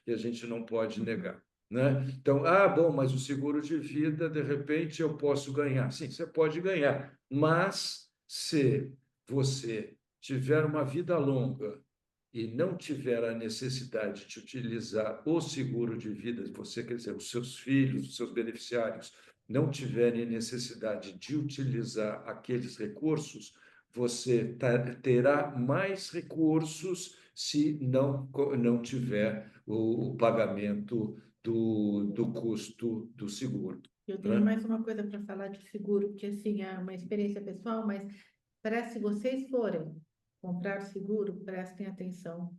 a gente não pode negar. Né? Então, bom, mas o seguro de vida, de repente, eu posso ganhar. Sim, você pode ganhar, mas se você tiver uma vida longa e não tiver a necessidade de utilizar o seguro de vida, você, quer dizer, os seus filhos, os seus beneficiários, não tiverem necessidade de utilizar aqueles recursos, você terá mais recursos se não tiver o pagamento do custo do seguro. Eu tenho mais uma coisa para falar de seguro, que assim, é uma experiência pessoal, mas se vocês forem comprar seguro, prestem atenção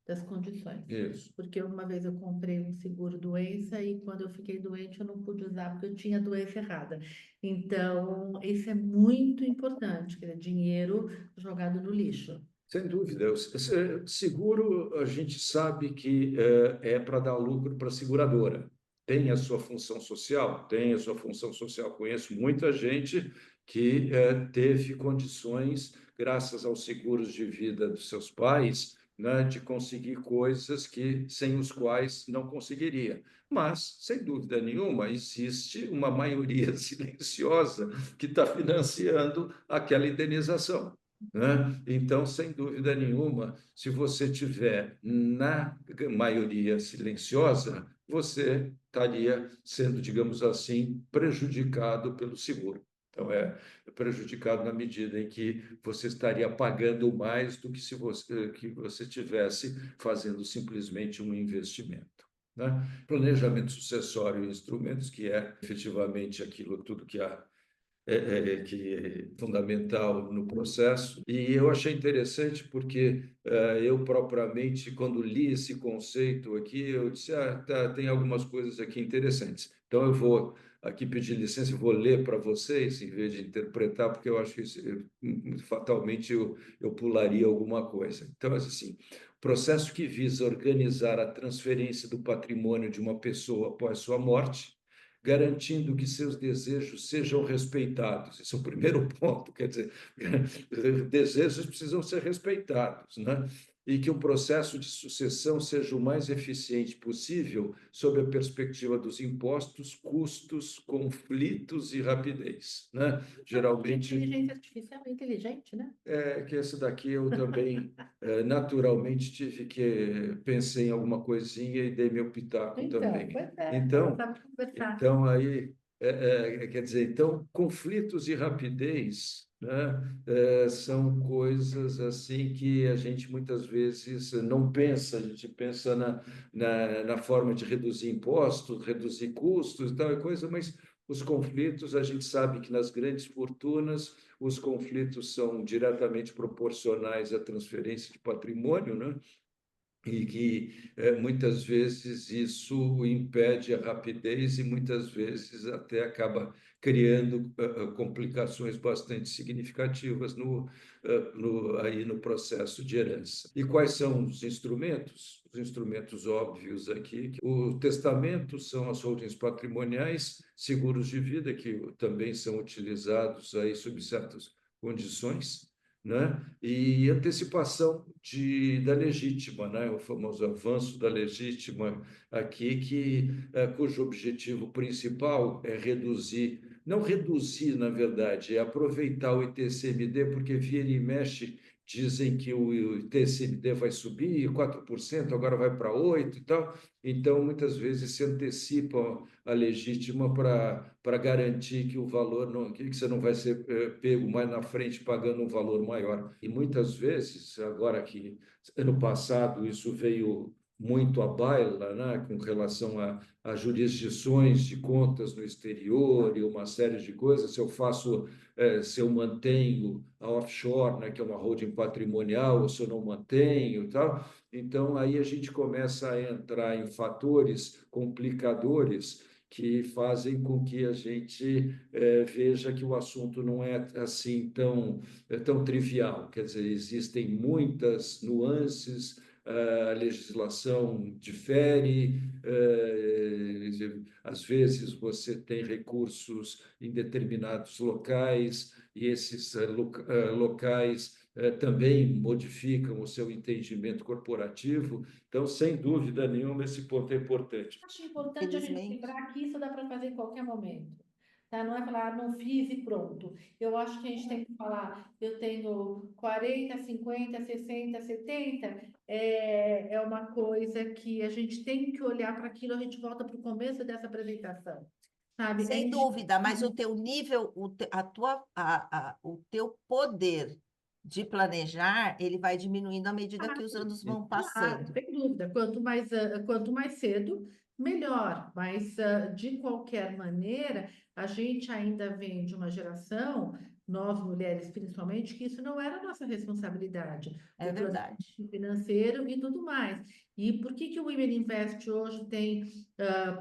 das condições. Isso. Porque uma vez eu comprei um seguro doença e quando eu fiquei doente eu não pude usar porque eu tinha a doença errada. Então, isso é muito importante, quer dizer, dinheiro jogado no lixo. Sem dúvida. Seguro, a gente sabe que é para dar lucro para a seguradora. Tem a sua função social? Tem a sua função social. Conheço muita gente que teve condições, graças aos seguros de vida dos seus pais, né, de conseguir coisas que sem os quais não conseguiria. Mas, sem dúvida nenhuma, existe uma maioria silenciosa que está financiando aquela indenização. né? Então, sem dúvida nenhuma, se você tiver na maioria silenciosa, você estaria sendo, digamos assim, prejudicado pelo seguro. Então, é prejudicado na medida em que você estaria pagando mais do que se você, que você tivesse fazendo simplesmente um investimento. Né? Planejamento sucessório e instrumentos, que é efetivamente aquilo tudo que a que é fundamental no processo. E eu achei interessante porque eu propriamente, quando li esse conceito aqui, eu disse, tá, tem algumas coisas aqui interessantes. Então eu vou aqui pedir licença e vou ler para vocês, em vez de interpretar, porque eu acho que fatalmente eu pularia alguma coisa. Então, assim, processo que visa organizar a transferência do patrimônio de uma pessoa após sua morte, garantindo que seus desejos sejam respeitados. Esse é o primeiro ponto, quer dizer, desejos precisam ser respeitados, né? E que o processo de sucessão seja o mais eficiente possível sob a perspectiva dos impostos, custos, conflitos e rapidez, né? Geralmente Inteligência artificial é inteligente, né? que esse daqui eu também naturalmente tive que pensei em alguma coisinha e dei meu pitaco Então, também. pois é, ela Então, sabe conversar. então, aí, quer dizer, então, conflitos e rapidez, né, são coisas assim que a gente muitas vezes não pensa, a gente pensa na forma de reduzir impostos, reduzir custos e tal e coisa, mas os conflitos, a gente sabe que nas grandes fortunas, os conflitos são diretamente proporcionais à transferência de patrimônio, né? E que muitas vezes isso impede a rapidez e muitas vezes até acaba criando complicações bastante significativas aí no processo de herança. E quais são os instrumentos? Os instrumentos óbvios aqui, que o testamento são as holdings patrimoniais, seguros de vida, que também são utilizados aí sob certas condições, né? E antecipação da legítima, né? O famoso avanço da legítima aqui, cujo objetivo principal é reduzir, não reduzir, na verdade, é aproveitar o ITCMD, porque vira e mexe, dizem que o ITCMD vai subir 4%, agora vai para 8% e tal, então muitas vezes se antecipa a legítima para garantir que o valor não, que você não vai ser pego mais na frente pagando um valor maior. E muitas vezes, agora que ano passado isso veio muito à baila, né, com relação a jurisdições de contas no exterior e uma série de coisas, se eu mantenho a offshore, né, que é uma holding patrimonial, ou se eu não mantenho e tal. Então, aí a gente começa a entrar em fatores complicadores que fazem com que a gente veja que o assunto não é assim tão trivial. Quer dizer, existem muitas nuances, a legislação difere, às vezes você tem recursos em determinados locais, e esses locais também modificam o seu entendimento corporativo. Então, sem dúvida nenhuma, esse ponto é importante. Acho importante a gente Felizmente. lembrar que isso dá para fazer em qualquer momento. Tá? Não é falar, não fiz e pronto. Eu acho que a gente tem que falar, eu tenho 40, 50, 60, 70. É uma coisa que a gente tem que olhar para aquilo, a gente volta para o começo dessa apresentação. Sabe? É Sem dúvida, mas o teu nível, o teu poder de planejar, ele vai diminuindo à medida que os anos vão Claro, passando. sem dúvida. Quanto mais cedo, melhor. Mas, de qualquer maneira, a gente ainda vem de uma geração, nós mulheres principalmente, que isso não era nossa responsabilidade. É O verdade. planejamento financeiro e tudo mais. E por que que o Women Invest hoje tem,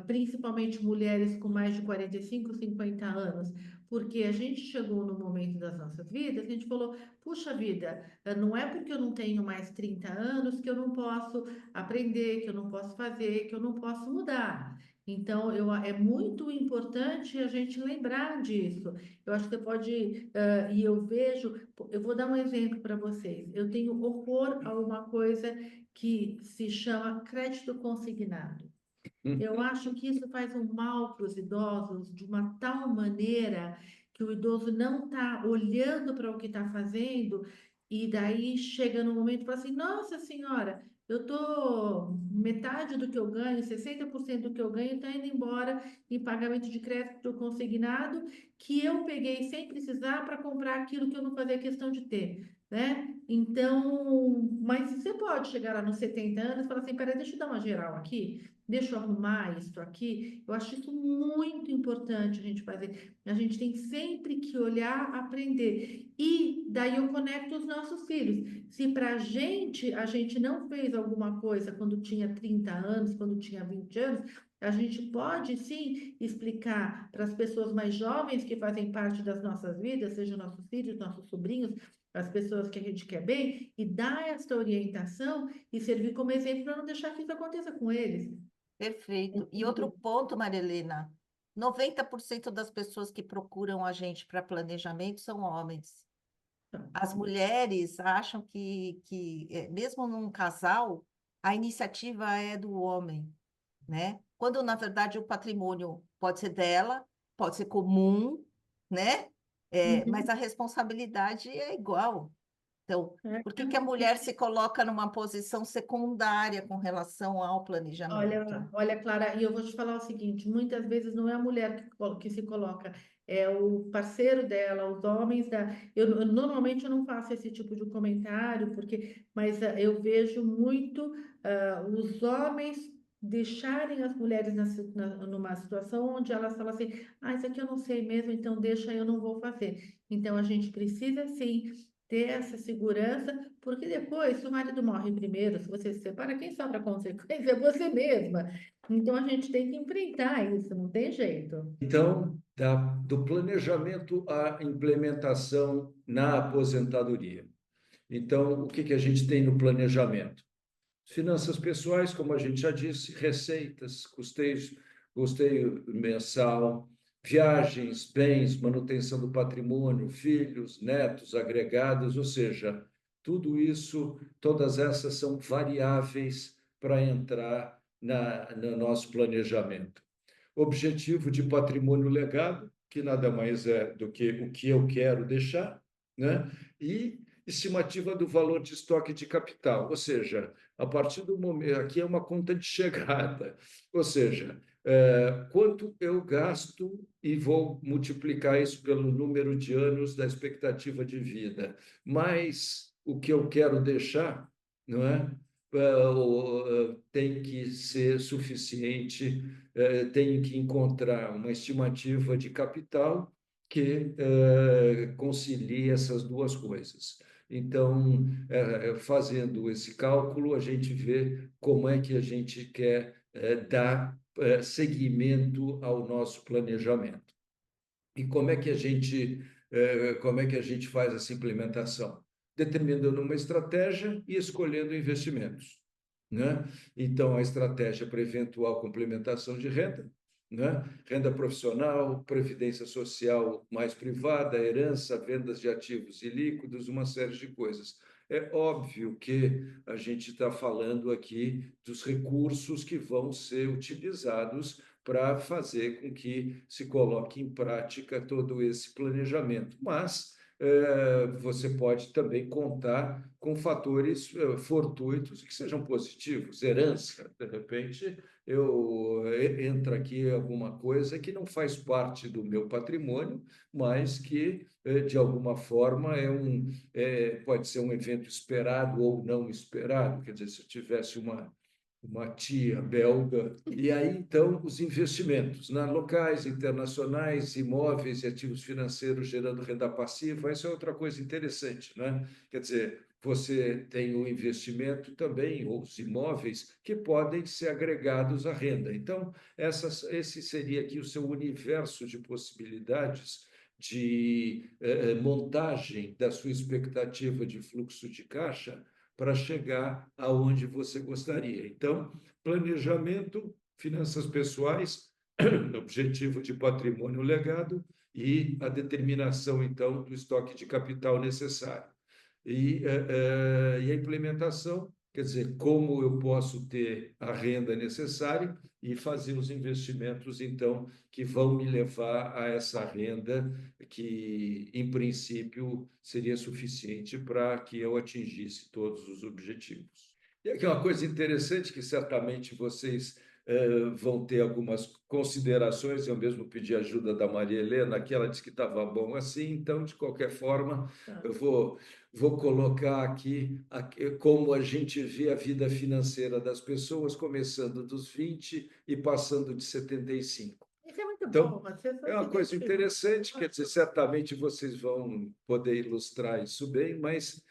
principalmente mulheres com mais de 45, 50 anos? Porque a gente chegou no momento das nossas vidas que a gente falou, puxa vida, não é porque eu não tenho mais 30 anos que eu não posso aprender, que eu não posso fazer, que eu não posso mudar. Então, é muito importante a gente lembrar disso. Eu acho que você pode, e eu vejo, eu vou dar um exemplo para vocês. Eu tenho horror a uma coisa que se chama crédito consignado. Eu acho que isso faz um mal para os idosos de uma tal maneira que o idoso não está olhando para o que está fazendo, e daí chega no momento e fala assim: Nossa Senhora, eu estou metade do que eu ganho, 60% do que eu ganho está indo embora em pagamento de crédito consignado, que eu peguei sem precisar para comprar aquilo que eu não fazia questão de ter, né? Então, mas você pode chegar lá nos 70 anos e falar assim: peraí, deixa eu dar uma geral aqui, deixa eu arrumar isso aqui. Eu acho isso muito importante a gente fazer. A gente tem sempre que olhar, aprender. E daí eu conecto os nossos filhos. Se para a gente não fez alguma coisa quando tinha 30 anos, quando tinha 20 anos, a gente pode sim explicar para as pessoas mais jovens que fazem parte das nossas vidas, sejam nossos filhos, nossos sobrinhos, as pessoas que a gente quer bem, e dar essa orientação e servir como exemplo para não deixar que isso aconteça com eles. Perfeito. E outro ponto, Maria Helena, 90% das pessoas que procuram a gente para planejamento são homens. As mulheres acham mesmo num casal, a iniciativa é do homem, né? Quando, na verdade, o patrimônio pode ser dela, pode ser comum, né? Mas Uhum. a responsabilidade é igual. Então, É. por que que a mulher se coloca numa posição secundária com relação ao planejamento? Olha, Clara, e eu vou te falar o seguinte: muitas vezes não é a mulher que se coloca, é o parceiro dela, os homens da. Normalmente eu não faço esse tipo de comentário, mas eu vejo muito os homens deixarem as mulheres numa situação onde elas falam assim: isso aqui eu não sei mesmo, então deixa, eu não vou fazer. Então a gente precisa sim ter essa segurança, porque depois, se o marido morre primeiro, se você se separa, quem sofre a consequência é você mesma. Então a gente tem que enfrentar isso, não tem jeito. Então, do planejamento à implementação na aposentadoria. Então, o que que a gente tem no planejamento? Finanças pessoais, como a gente já disse, receitas, custeio mensal, viagens, bens, manutenção do patrimônio, filhos, netos, agregados, ou seja, tudo isso, todas essas são variáveis para entrar no nosso planejamento. Objetivo de patrimônio legado, que nada mais é do que o que eu quero deixar, né? E estimativa do valor de estoque de capital, ou seja, a partir do momento, aqui é uma conta de chegada, ou seja, quanto eu gasto e vou multiplicar isso pelo número de anos da expectativa de vida, mais o que eu quero deixar, não é? Tem que ser suficiente, tenho que encontrar uma estimativa de capital que concilie essas duas coisas. Então, fazendo esse cálculo, a gente vê como é que a gente quer dar seguimento ao nosso planejamento. E como é que a gente faz essa implementação? Determinando uma estratégia e escolhendo investimentos, né? Então, a estratégia para eventual complementação de renda, né? Renda profissional, previdência social mais privada, herança, vendas de ativos ilíquidos, uma série de coisas. É óbvio que a gente está falando aqui dos recursos que vão ser utilizados para fazer com que se coloque em prática todo esse planejamento. Mas você pode também contar com fatores fortuitos que sejam positivos, herança, de repente entra aqui alguma coisa que não faz parte do meu patrimônio, mas que de alguma forma pode ser um evento esperado ou não esperado. Quer dizer, se eu tivesse uma tia belga. E aí, então, os investimentos, né? Locais, internacionais, imóveis e ativos financeiros gerando renda passiva, isso é outra coisa interessante, né? Quer dizer, você tem o investimento também, ou os imóveis, que podem ser agregados à renda. Então, esse seria aqui o seu universo de possibilidades de montagem da sua expectativa de fluxo de caixa para chegar aonde você gostaria. Então, planejamento, finanças pessoais, objetivo de patrimônio legado e a determinação, então, do estoque de capital necessário. E a implementação quer dizer, como eu posso ter a renda necessária e fazer os investimentos, então, que vão me levar a essa renda que, em princípio, seria suficiente para que eu atingisse todos os objetivos. E aqui é uma coisa interessante que certamente vocês vão ter algumas considerações. Eu mesmo pedi ajuda da Maria Helena, que ela disse que estava bom assim, então, de qualquer forma, eu vou colocar aqui como a gente vê a vida financeira das pessoas, começando dos 20 e passando de 75. Isso é muito Então, bom, você só é uma se coisa identifica. interessante, quer dizer, certamente vocês vão poder ilustrar isso bem, mas,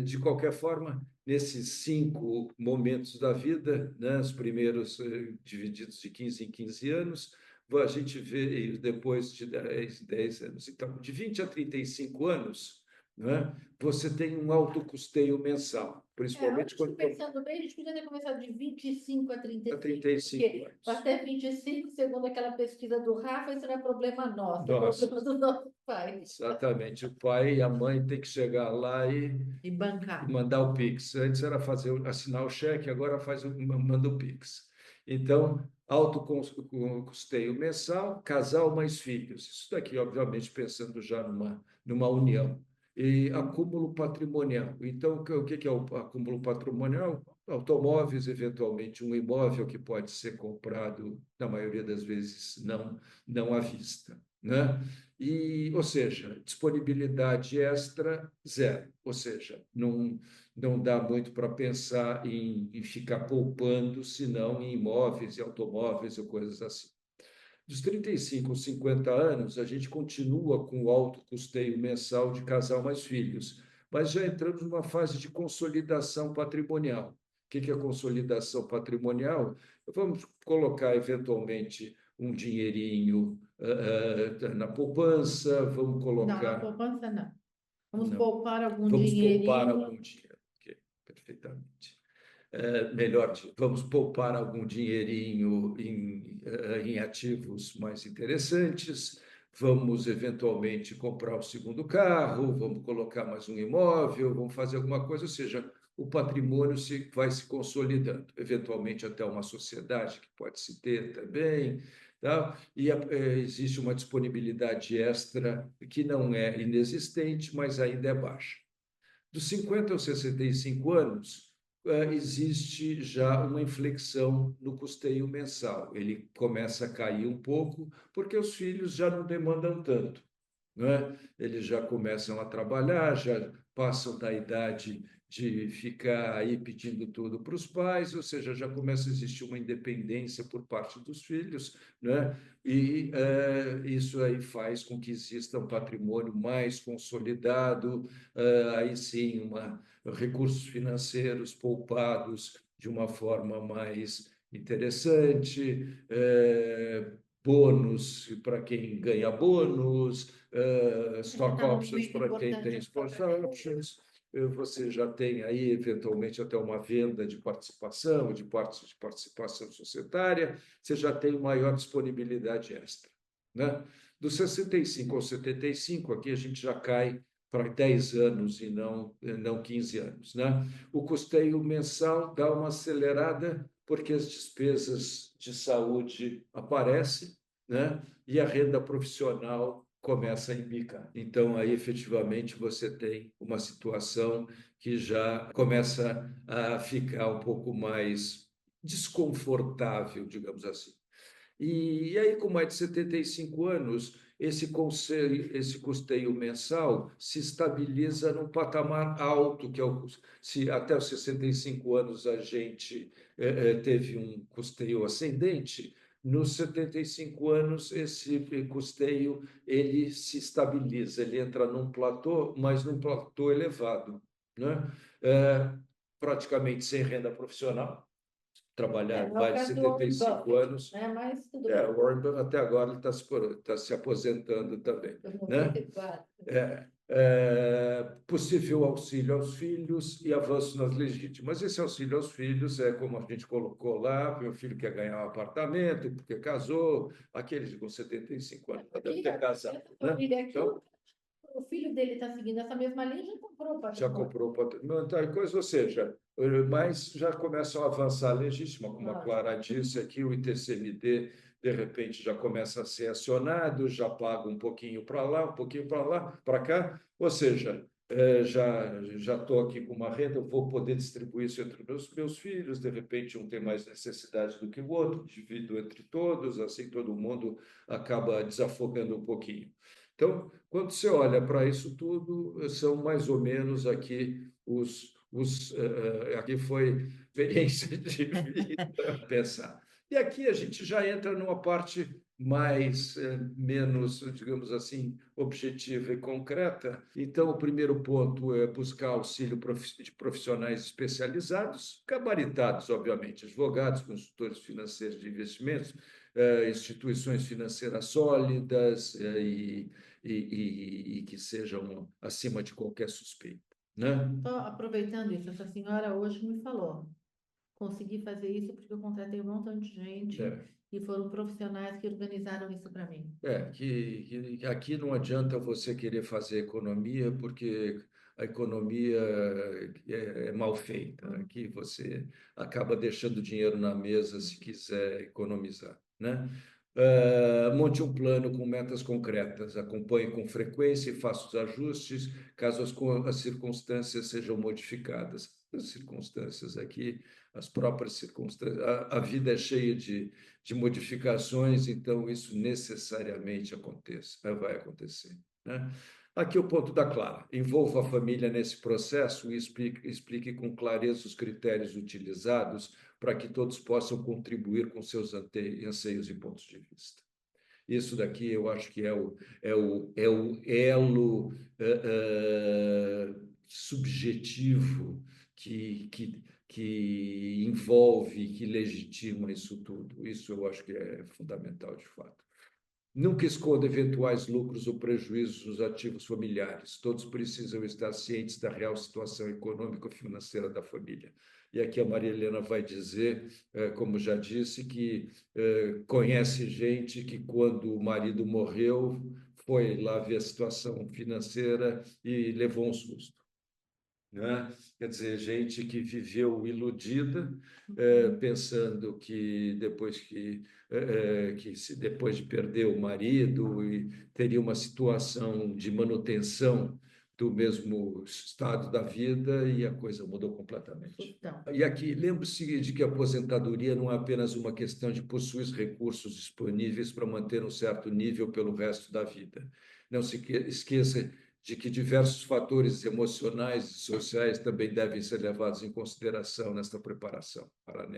de qualquer forma, nesses 5 momentos da vida, né, os primeiros divididos de 15 em 15 anos, a gente vê e depois de 10 anos. Então, de 20 a 35 anos, né, você tem um alto custeio mensal, Eu principalmente acho que quando pensando bem, a gente podia ter começado de 25 a 35, 35 porque anos. até 25, segundo aquela pesquisa do Rafa, isso não é problema nosso, é Nossa, problema do nosso pai. exatamente. O pai e a mãe têm que chegar lá E bancar. mandar o Pix. Antes era assinar o cheque, agora manda o Pix. Então, alto custeio mensal, casal mais filhos. Isso daqui, obviamente, pensando já numa união. E acúmulo patrimonial. Então, o que é o acúmulo patrimonial? Automóveis, eventualmente um imóvel que pode ser comprado, na maioria das vezes, não à vista, né? Ou seja, disponibilidade extra, zero. Ou seja, não dá muito para pensar em ficar poupando, senão em imóveis e automóveis ou coisas assim. Dos 35 aos 50 anos, a gente continua com o alto custeio mensal de casal mais filhos, mas já entramos numa fase de consolidação patrimonial. O que é consolidação patrimonial? Vamos colocar, eventualmente, um dinheirinho na poupança, vamos Não, na colocar. poupança não. Vamos Não, poupar algum vamos poupar dinheirinho. algum dinheiro. Ok, perfeitamente. Melhor, vamos poupar algum dinheirinho em ativos mais interessantes, vamos eventualmente comprar o segundo carro, vamos colocar mais um imóvel, vamos fazer alguma coisa, ou seja, o patrimônio vai se consolidando, eventualmente até uma sociedade que pode se ter também, tá? E existe uma disponibilidade extra que não é inexistente, mas ainda é baixa. Dos 50 aos 65 anos, existe já uma inflexão no custeio mensal. Ele começa a cair um pouco, porque os filhos já não demandam tanto, né? Eles já começam a trabalhar, já passam da idade de ficar aí pedindo tudo para os pais, ou seja, já começa a existir uma independência por parte dos filhos, né? E isso aí faz com que exista um patrimônio mais consolidado, aí sim, recursos financeiros poupados de uma forma mais interessante, bônus para quem ganha bônus, Já stock está no options momento para quem tem importante stock options. Você já tem aí, eventualmente, até uma venda de participação, de partes de participação societária, você já tem maior disponibilidade extra, né? Dos 65 aos 75, aqui a gente já cai para 10 anos e não 15 anos, né? O custeio mensal dá uma acelerada porque as despesas de saúde aparecem, né? E a renda profissional começa a embicar. Então, aí, efetivamente, você tem uma situação que já começa a ficar um pouco mais desconfortável, digamos assim. E aí, com mais de 75 anos, esse custeio mensal se estabiliza num patamar alto, que é se até os 65 anos a gente teve um custeio ascendente, nos 75 anos esse custeio ele se estabiliza, ele entra num platô, mas num platô elevado, né? Praticamente sem renda profissional, trabalhar Não é o mais de caso do Warren 75 Buffett, anos. né? Mas tudo O bem. Warren Buffett até agora ele está se aposentando também, Eu né? 94. Possível auxílio aos filhos e avanço nas legítimas. Esse auxílio aos filhos é como a gente colocou lá, meu filho quer ganhar um apartamento porque casou, aqueles com 75 anos já deve ter casado, Essa né? família aqui Então, o filho dele está seguindo essa mesma linha, já comprou o Já patrimônio. comprou muita coisa, ou seja, mas já começam a avançar legítima, como a Lógico. Clara disse aqui, o ITCMD, de repente, já começa a ser acionado, já paga um pouquinho para lá, um pouquinho para lá, para cá, ou seja, já estou aqui com uma renda, eu vou poder distribuir isso entre meus filhos, de repente um tem mais necessidade do que o outro, divido entre todos, assim todo mundo acaba desafogando um pouquinho. Então, quando você olha para isso tudo, são mais ou menos aqui aqui foi experiência de vida pensar. E aqui a gente já entra numa parte mais, menos, digamos assim, objetiva e concreta. Então, o primeiro ponto é buscar auxílio de profissionais especializados, gabaritados, obviamente, advogados, consultores financeiros de investimentos, instituições financeiras sólidas, e que sejam acima de qualquer suspeita, né? Só aproveitando isso, essa senhora hoje me falou, consegui fazer isso porque eu contratei um montão de gente É, e foram profissionais que organizaram isso para mim. que aqui não adianta você querer fazer economia, porque a economia é mal feita. Aqui você acaba deixando dinheiro na mesa se quiser economizar, né? Monte um plano com metas concretas, acompanhe com frequência e faça os ajustes caso as circunstâncias sejam modificadas. As circunstâncias aqui, as próprias circunstâncias, a vida é cheia de modificações, então isso necessariamente vai acontecer, né? Aqui o ponto da Clara. Envolva a família nesse processo e explique com clareza os critérios utilizados para que todos possam contribuir com seus anseios e pontos de vista. Isso daqui eu acho que é o elo subjetivo que envolve, que legitima isso tudo. Isso eu acho que é fundamental, de fato. Nunca esconda eventuais lucros ou prejuízos nos ativos familiares. Todos precisam estar cientes da real situação econômica e financeira da família. E aqui a Maria Helena vai dizer, como já disse, que conhece gente que, quando o marido morreu, foi lá ver a situação financeira e levou um susto, né? Quer dizer, gente que viveu iludida, pensando que depois de perder o marido e teria uma situação de manutenção do mesmo estado da vida, e a coisa mudou completamente. Então, E aqui, lembre-se de que a aposentadoria não é apenas uma questão de possuir os recursos disponíveis para manter um certo nível pelo resto da vida. Não se esqueça de que diversos fatores emocionais e sociais também devem ser levados em consideração nesta preparação. Para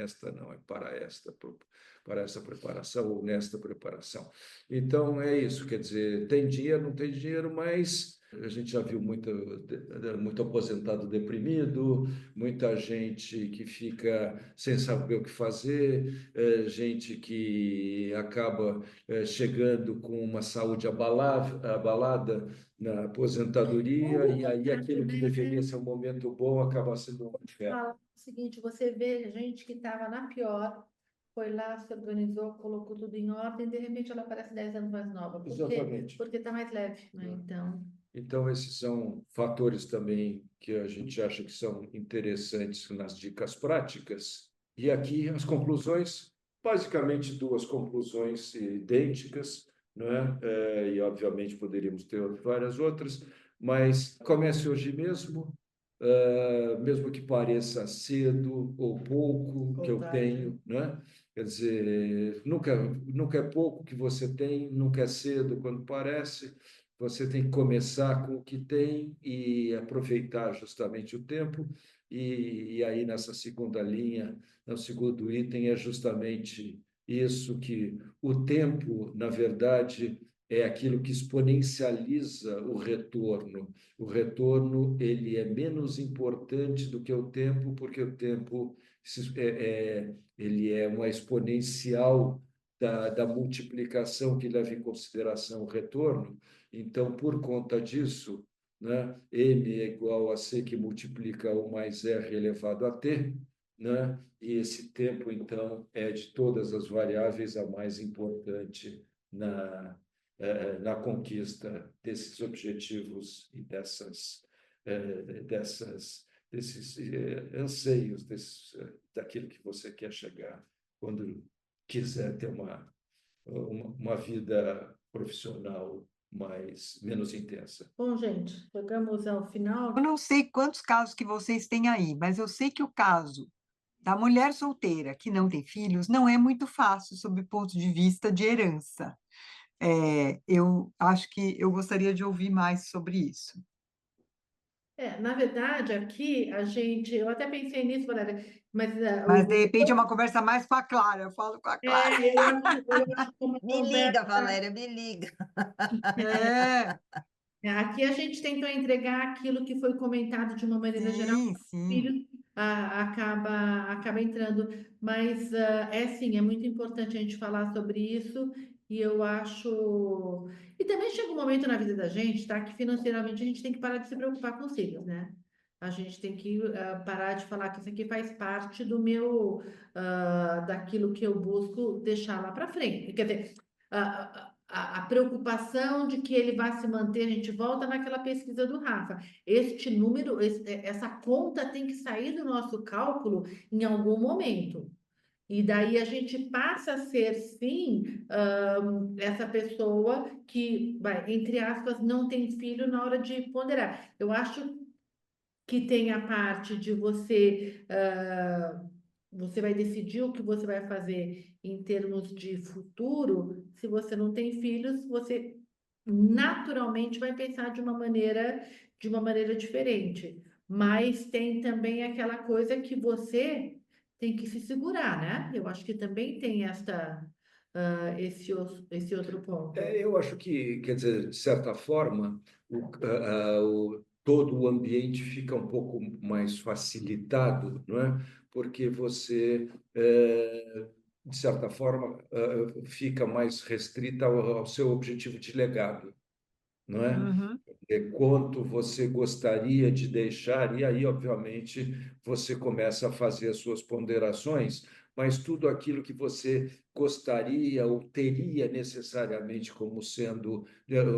essa preparação ou nesta preparação. Então, é isso, quer dizer, tem dinheiro, não tem dinheiro, mas a gente já viu muito aposentado deprimido, muita gente que fica sem saber o que fazer, gente que acaba chegando com uma saúde abalada na aposentadoria, e aí aquilo que deveria ser um momento bom acaba sendo um inferno. fala o seguinte, você vê gente que estava na pior, foi lá, se organizou, colocou tudo em ordem, de repente ela parece 10 anos mais nova. Por quê? Exatamente. Porque está mais leve, né? Então, esses são fatores também que a gente acha que são interessantes nas dicas práticas. E aqui as conclusões, basicamente duas conclusões idênticas, né? E, obviamente, poderíamos ter várias outras, mas comece hoje mesmo, mesmo que pareça cedo ou pouco que eu tenho, né? Quer dizer, nunca é pouco que você tem, nunca é cedo quando parece. Você tem que começar com o que tem e aproveitar justamente o tempo. E aí, nessa segunda linha, no segundo item, é justamente isso, que o tempo, na verdade, é aquilo que exponencializa o retorno. O retorno, ele é menos importante do que o tempo, porque o tempo ele é uma exponencial da multiplicação que leva em consideração o retorno. Então, por conta disso, né, M é igual a C, que multiplica U mais R elevado a T, né? E esse tempo, então, é de todas as variáveis a mais importante na conquista desses objetivos e desses anseios, daquilo que você quer chegar, quando quiser ter uma vida profissional menos intensa. Bom, gente, chegamos ao final. Eu não sei quantos casos que vocês têm aí, mas eu sei que o caso da mulher solteira que não tem filhos não é muito fácil sob o ponto de vista de herança. Eu acho que eu gostaria de ouvir mais sobre isso. Na verdade, aqui eu até pensei nisso, Valéria, mas Mas, de repente, é uma conversa mais com a Clara, eu falo com a Clara. eu acho que uma Me liga, conversa. Valéria, me liga. Aqui a gente tentou entregar aquilo que foi comentado de uma maneira geral, sim. filhos acaba entrando, mas sim, é muito importante a gente falar sobre isso, e eu acho. E também chega um momento na vida da gente, tá? Que financeiramente a gente tem que parar de se preocupar com os filhos, né? A gente tem que parar de falar que isso aqui faz parte do meu, daquilo que eu busco deixar lá para frente. Quer dizer, a preocupação de que ele vai se manter, a gente volta naquela pesquisa do Rafa. Este número, essa conta tem que sair do nosso cálculo em algum momento. E daí a gente passa a ser, sim, essa pessoa que, vai, entre aspas, não tem filho na hora de ponderar. Eu acho que tem a parte de você vai decidir o que você vai fazer em termos de futuro. Se você não tem filhos, você naturalmente vai pensar de uma maneira diferente. Mas tem também aquela coisa que você tem que se segurar, né? Eu acho que também tem esse outro ponto. Eu acho que, quer dizer, de certa forma, todo o ambiente fica um pouco mais facilitado, não é? Porque você, de certa forma, fica mais restrita ao seu objetivo de legado, não é? Uhum. Quanto você gostaria de deixar, e aí, obviamente, você começa a fazer as suas ponderações, mas tudo aquilo que você gostaria ou teria necessariamente como sendo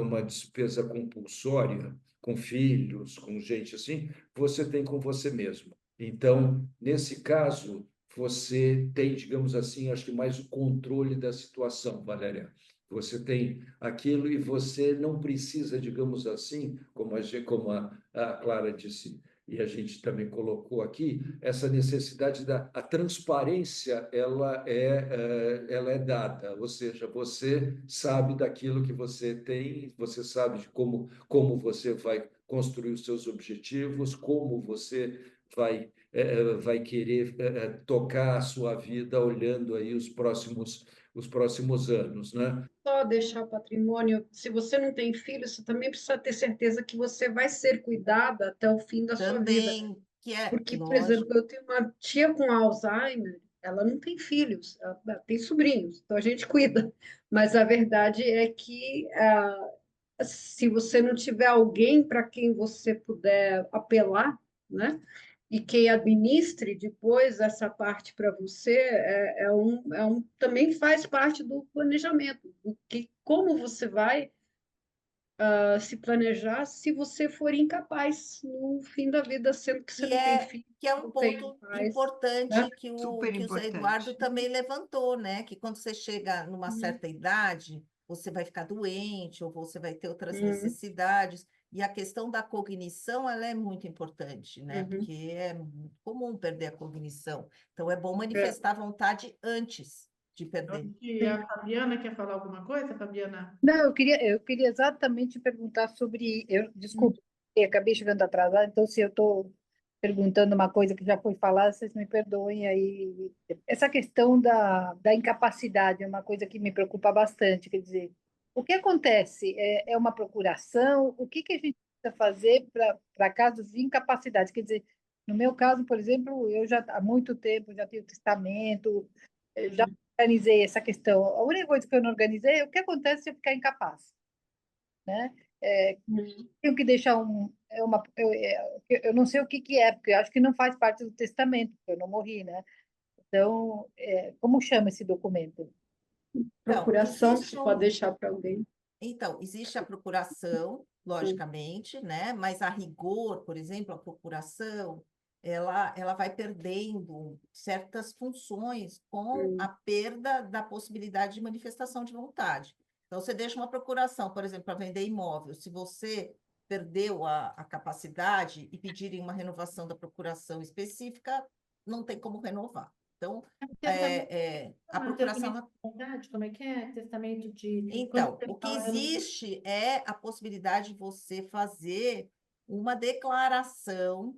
uma despesa compulsória, com filhos, com gente assim, você tem com você mesmo. Então, nesse caso, você tem, digamos assim, acho que mais o controle da situação, Valéria. Você tem aquilo e você não precisa, digamos assim, como a Clara disse, e a gente também colocou aqui, essa necessidade a transparência, ela é dada, ou seja, você sabe daquilo que você tem, você sabe de como você vai construir os seus objetivos, como você vai querer tocar a sua vida olhando aí os próximos anos, né? Só deixar o patrimônio, se você não tem filho, você também precisa ter certeza que você vai ser cuidada até o fim da sua vida. Também, que é Porque, por lógico. exemplo, eu tenho uma tia com Alzheimer, ela não tem filhos, ela tem sobrinhos, então a gente cuida. Mas a verdade é que se você não tiver alguém para quem você puder apelar, né? E quem administre depois essa parte para você também faz parte do planejamento, como você vai se planejar se você for incapaz no fim da vida, sendo que você não tem filho, Que é um não tem ponto pais, importante né? Super que o Zé importante. Eduardo também levantou, né? Que quando você chega numa certa idade, você vai ficar doente ou você vai ter outras necessidades. E a questão da cognição, ela é muito importante, né? Porque é muito comum perder a cognição. Então, é bom manifestar a vontade antes de perder. E a Fabiana quer falar alguma coisa, Fabiana? Não, eu queria exatamente perguntar sobre. Desculpe, eu acabei chegando atrasada, então se eu estou perguntando uma coisa que já foi falada, vocês me perdoem aí. Essa questão da incapacidade é uma coisa que me preocupa bastante. Quer dizer, o que acontece? É uma procuração? O que a gente precisa fazer para casos de incapacidade? Quer dizer, no meu caso, por exemplo, eu já há muito tempo já tenho testamento, já organizei essa questão. A única coisa que eu não organizei é o que acontece se eu ficar incapaz, né? Tenho que deixar eu não sei o que é, porque eu acho que não faz parte do testamento, porque eu não morri, né? Então, como chama esse documento? Então, Procuração que existe você pode deixar para alguém. Então, existe a procuração, logicamente, né? Mas a rigor, por exemplo, a procuração, ela vai perdendo certas funções com a perda da possibilidade de manifestação de vontade. Então, você deixa uma procuração, por exemplo, para vender imóvel. Se você perdeu a capacidade e pedirem uma renovação da procuração específica, não tem como renovar. Então, a procuração... Testamento de vontade, como é que é? Testamento de... Então, Quando o você que fala, existe é a possibilidade de você fazer uma declaração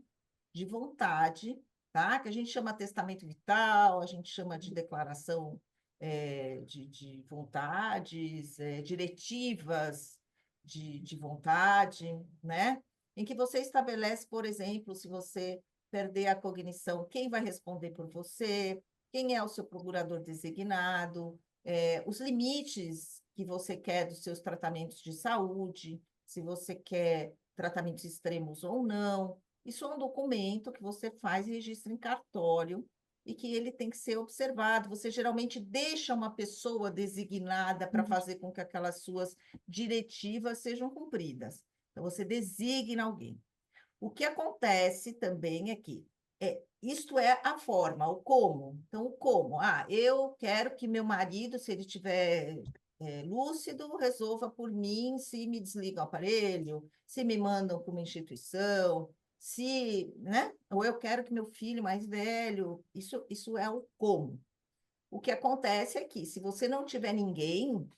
de vontade, tá? Que a gente chama testamento vital, a gente chama de declaração de vontades, diretivas de vontade, né? Em que você estabelece, por exemplo, se você perder a cognição, quem vai responder por você, quem é o seu procurador designado, os limites que você quer dos seus tratamentos de saúde, se você quer tratamentos extremos ou não. Isso é um documento que você faz e registra em cartório e que ele tem que ser observado. Você geralmente deixa uma pessoa designada para fazer com que aquelas suas diretivas sejam cumpridas. Então, você designa alguém. O que acontece também é que isto é a forma, o como. Então, o como. Eu quero que meu marido, se ele estiver lúcido, resolva por mim se me desliga o aparelho, se me mandam para uma instituição, se, né? Ou eu quero que meu filho mais velho. Isso é o como. O que acontece é que, se você não tiver ninguém,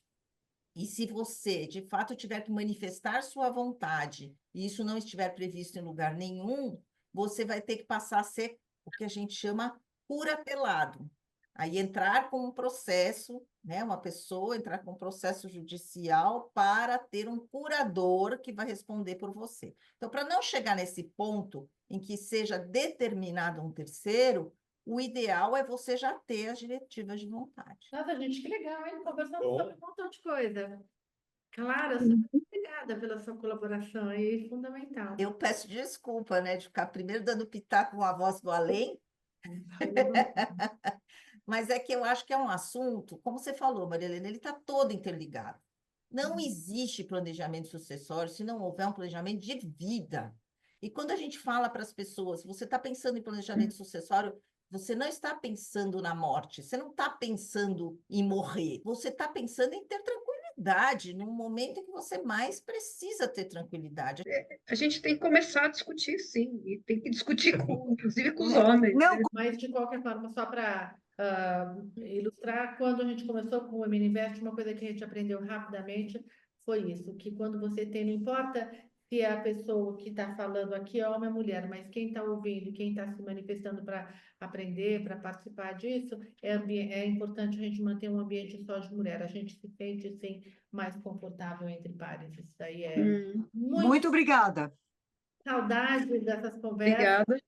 e se você, de fato, tiver que manifestar sua vontade e isso não estiver previsto em lugar nenhum, você vai ter que passar a ser o que a gente chama curatelado. Aí entrar com um processo, né, uma pessoa entrar com um processo judicial para ter um curador que vai responder por você. Então, para não chegar nesse ponto em que seja determinado um terceiro, o ideal é você já ter as diretivas de vontade. nossa, gente, que legal, hein? Conversamos sobre um montão de coisa. Clara, super obrigada pela sua colaboração aí, fundamental. Eu peço desculpa, né, de ficar primeiro dando pitaco com a voz do além, mas é que eu acho que é um assunto, como você falou, Maria Helena, ele está todo interligado. Não existe planejamento sucessório se não houver um planejamento de vida. E quando a gente fala para as pessoas, se você está pensando em planejamento sucessório, você não está pensando na morte, você não está pensando em morrer, você está pensando em ter tranquilidade, no momento em que você mais precisa ter tranquilidade. A gente tem que começar a discutir, sim, e tem que discutir, inclusive com os homens. Não, Mas, de qualquer forma, só para ilustrar, quando a gente começou com o Women Invest, uma coisa que a gente aprendeu rapidamente foi isso, que quando você tem, não importa se a pessoa que está falando aqui é homem ou mulher, mas quem está ouvindo, quem está se manifestando para aprender, para participar disso, é importante a gente manter um ambiente só de mulher. A gente se sente, sim, mais confortável entre pares. Isso daí é muito muito obrigada. saudade dessas conversas. Obrigada.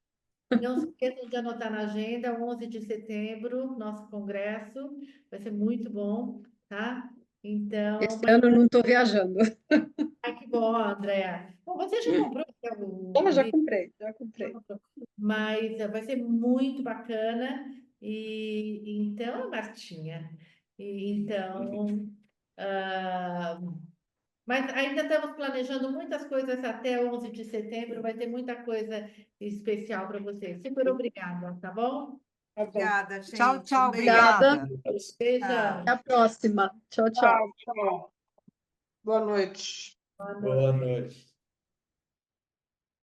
Não se esqueçam de anotar na agenda, 11 de setembro, nosso congresso. Vai ser muito bom, tá? Então, Esse ano eu não estou viajando. que bom, Andréa. Bom, você já comprou o Já convite? comprei, já comprei. Mas vai ser muito bacana. E então, Martinha. Então, ah, mas ainda estamos planejando muitas coisas até 11 de setembro. Vai ter muita coisa especial para você. Super obrigada, tá bom? Tá bom. Obrigada, Tchau, gente. tchau, Um beijo. Obrigada. Beijão. Até a próxima. Tchau, tchau. Tchau. Boa noite. Boa noite. Boa noite.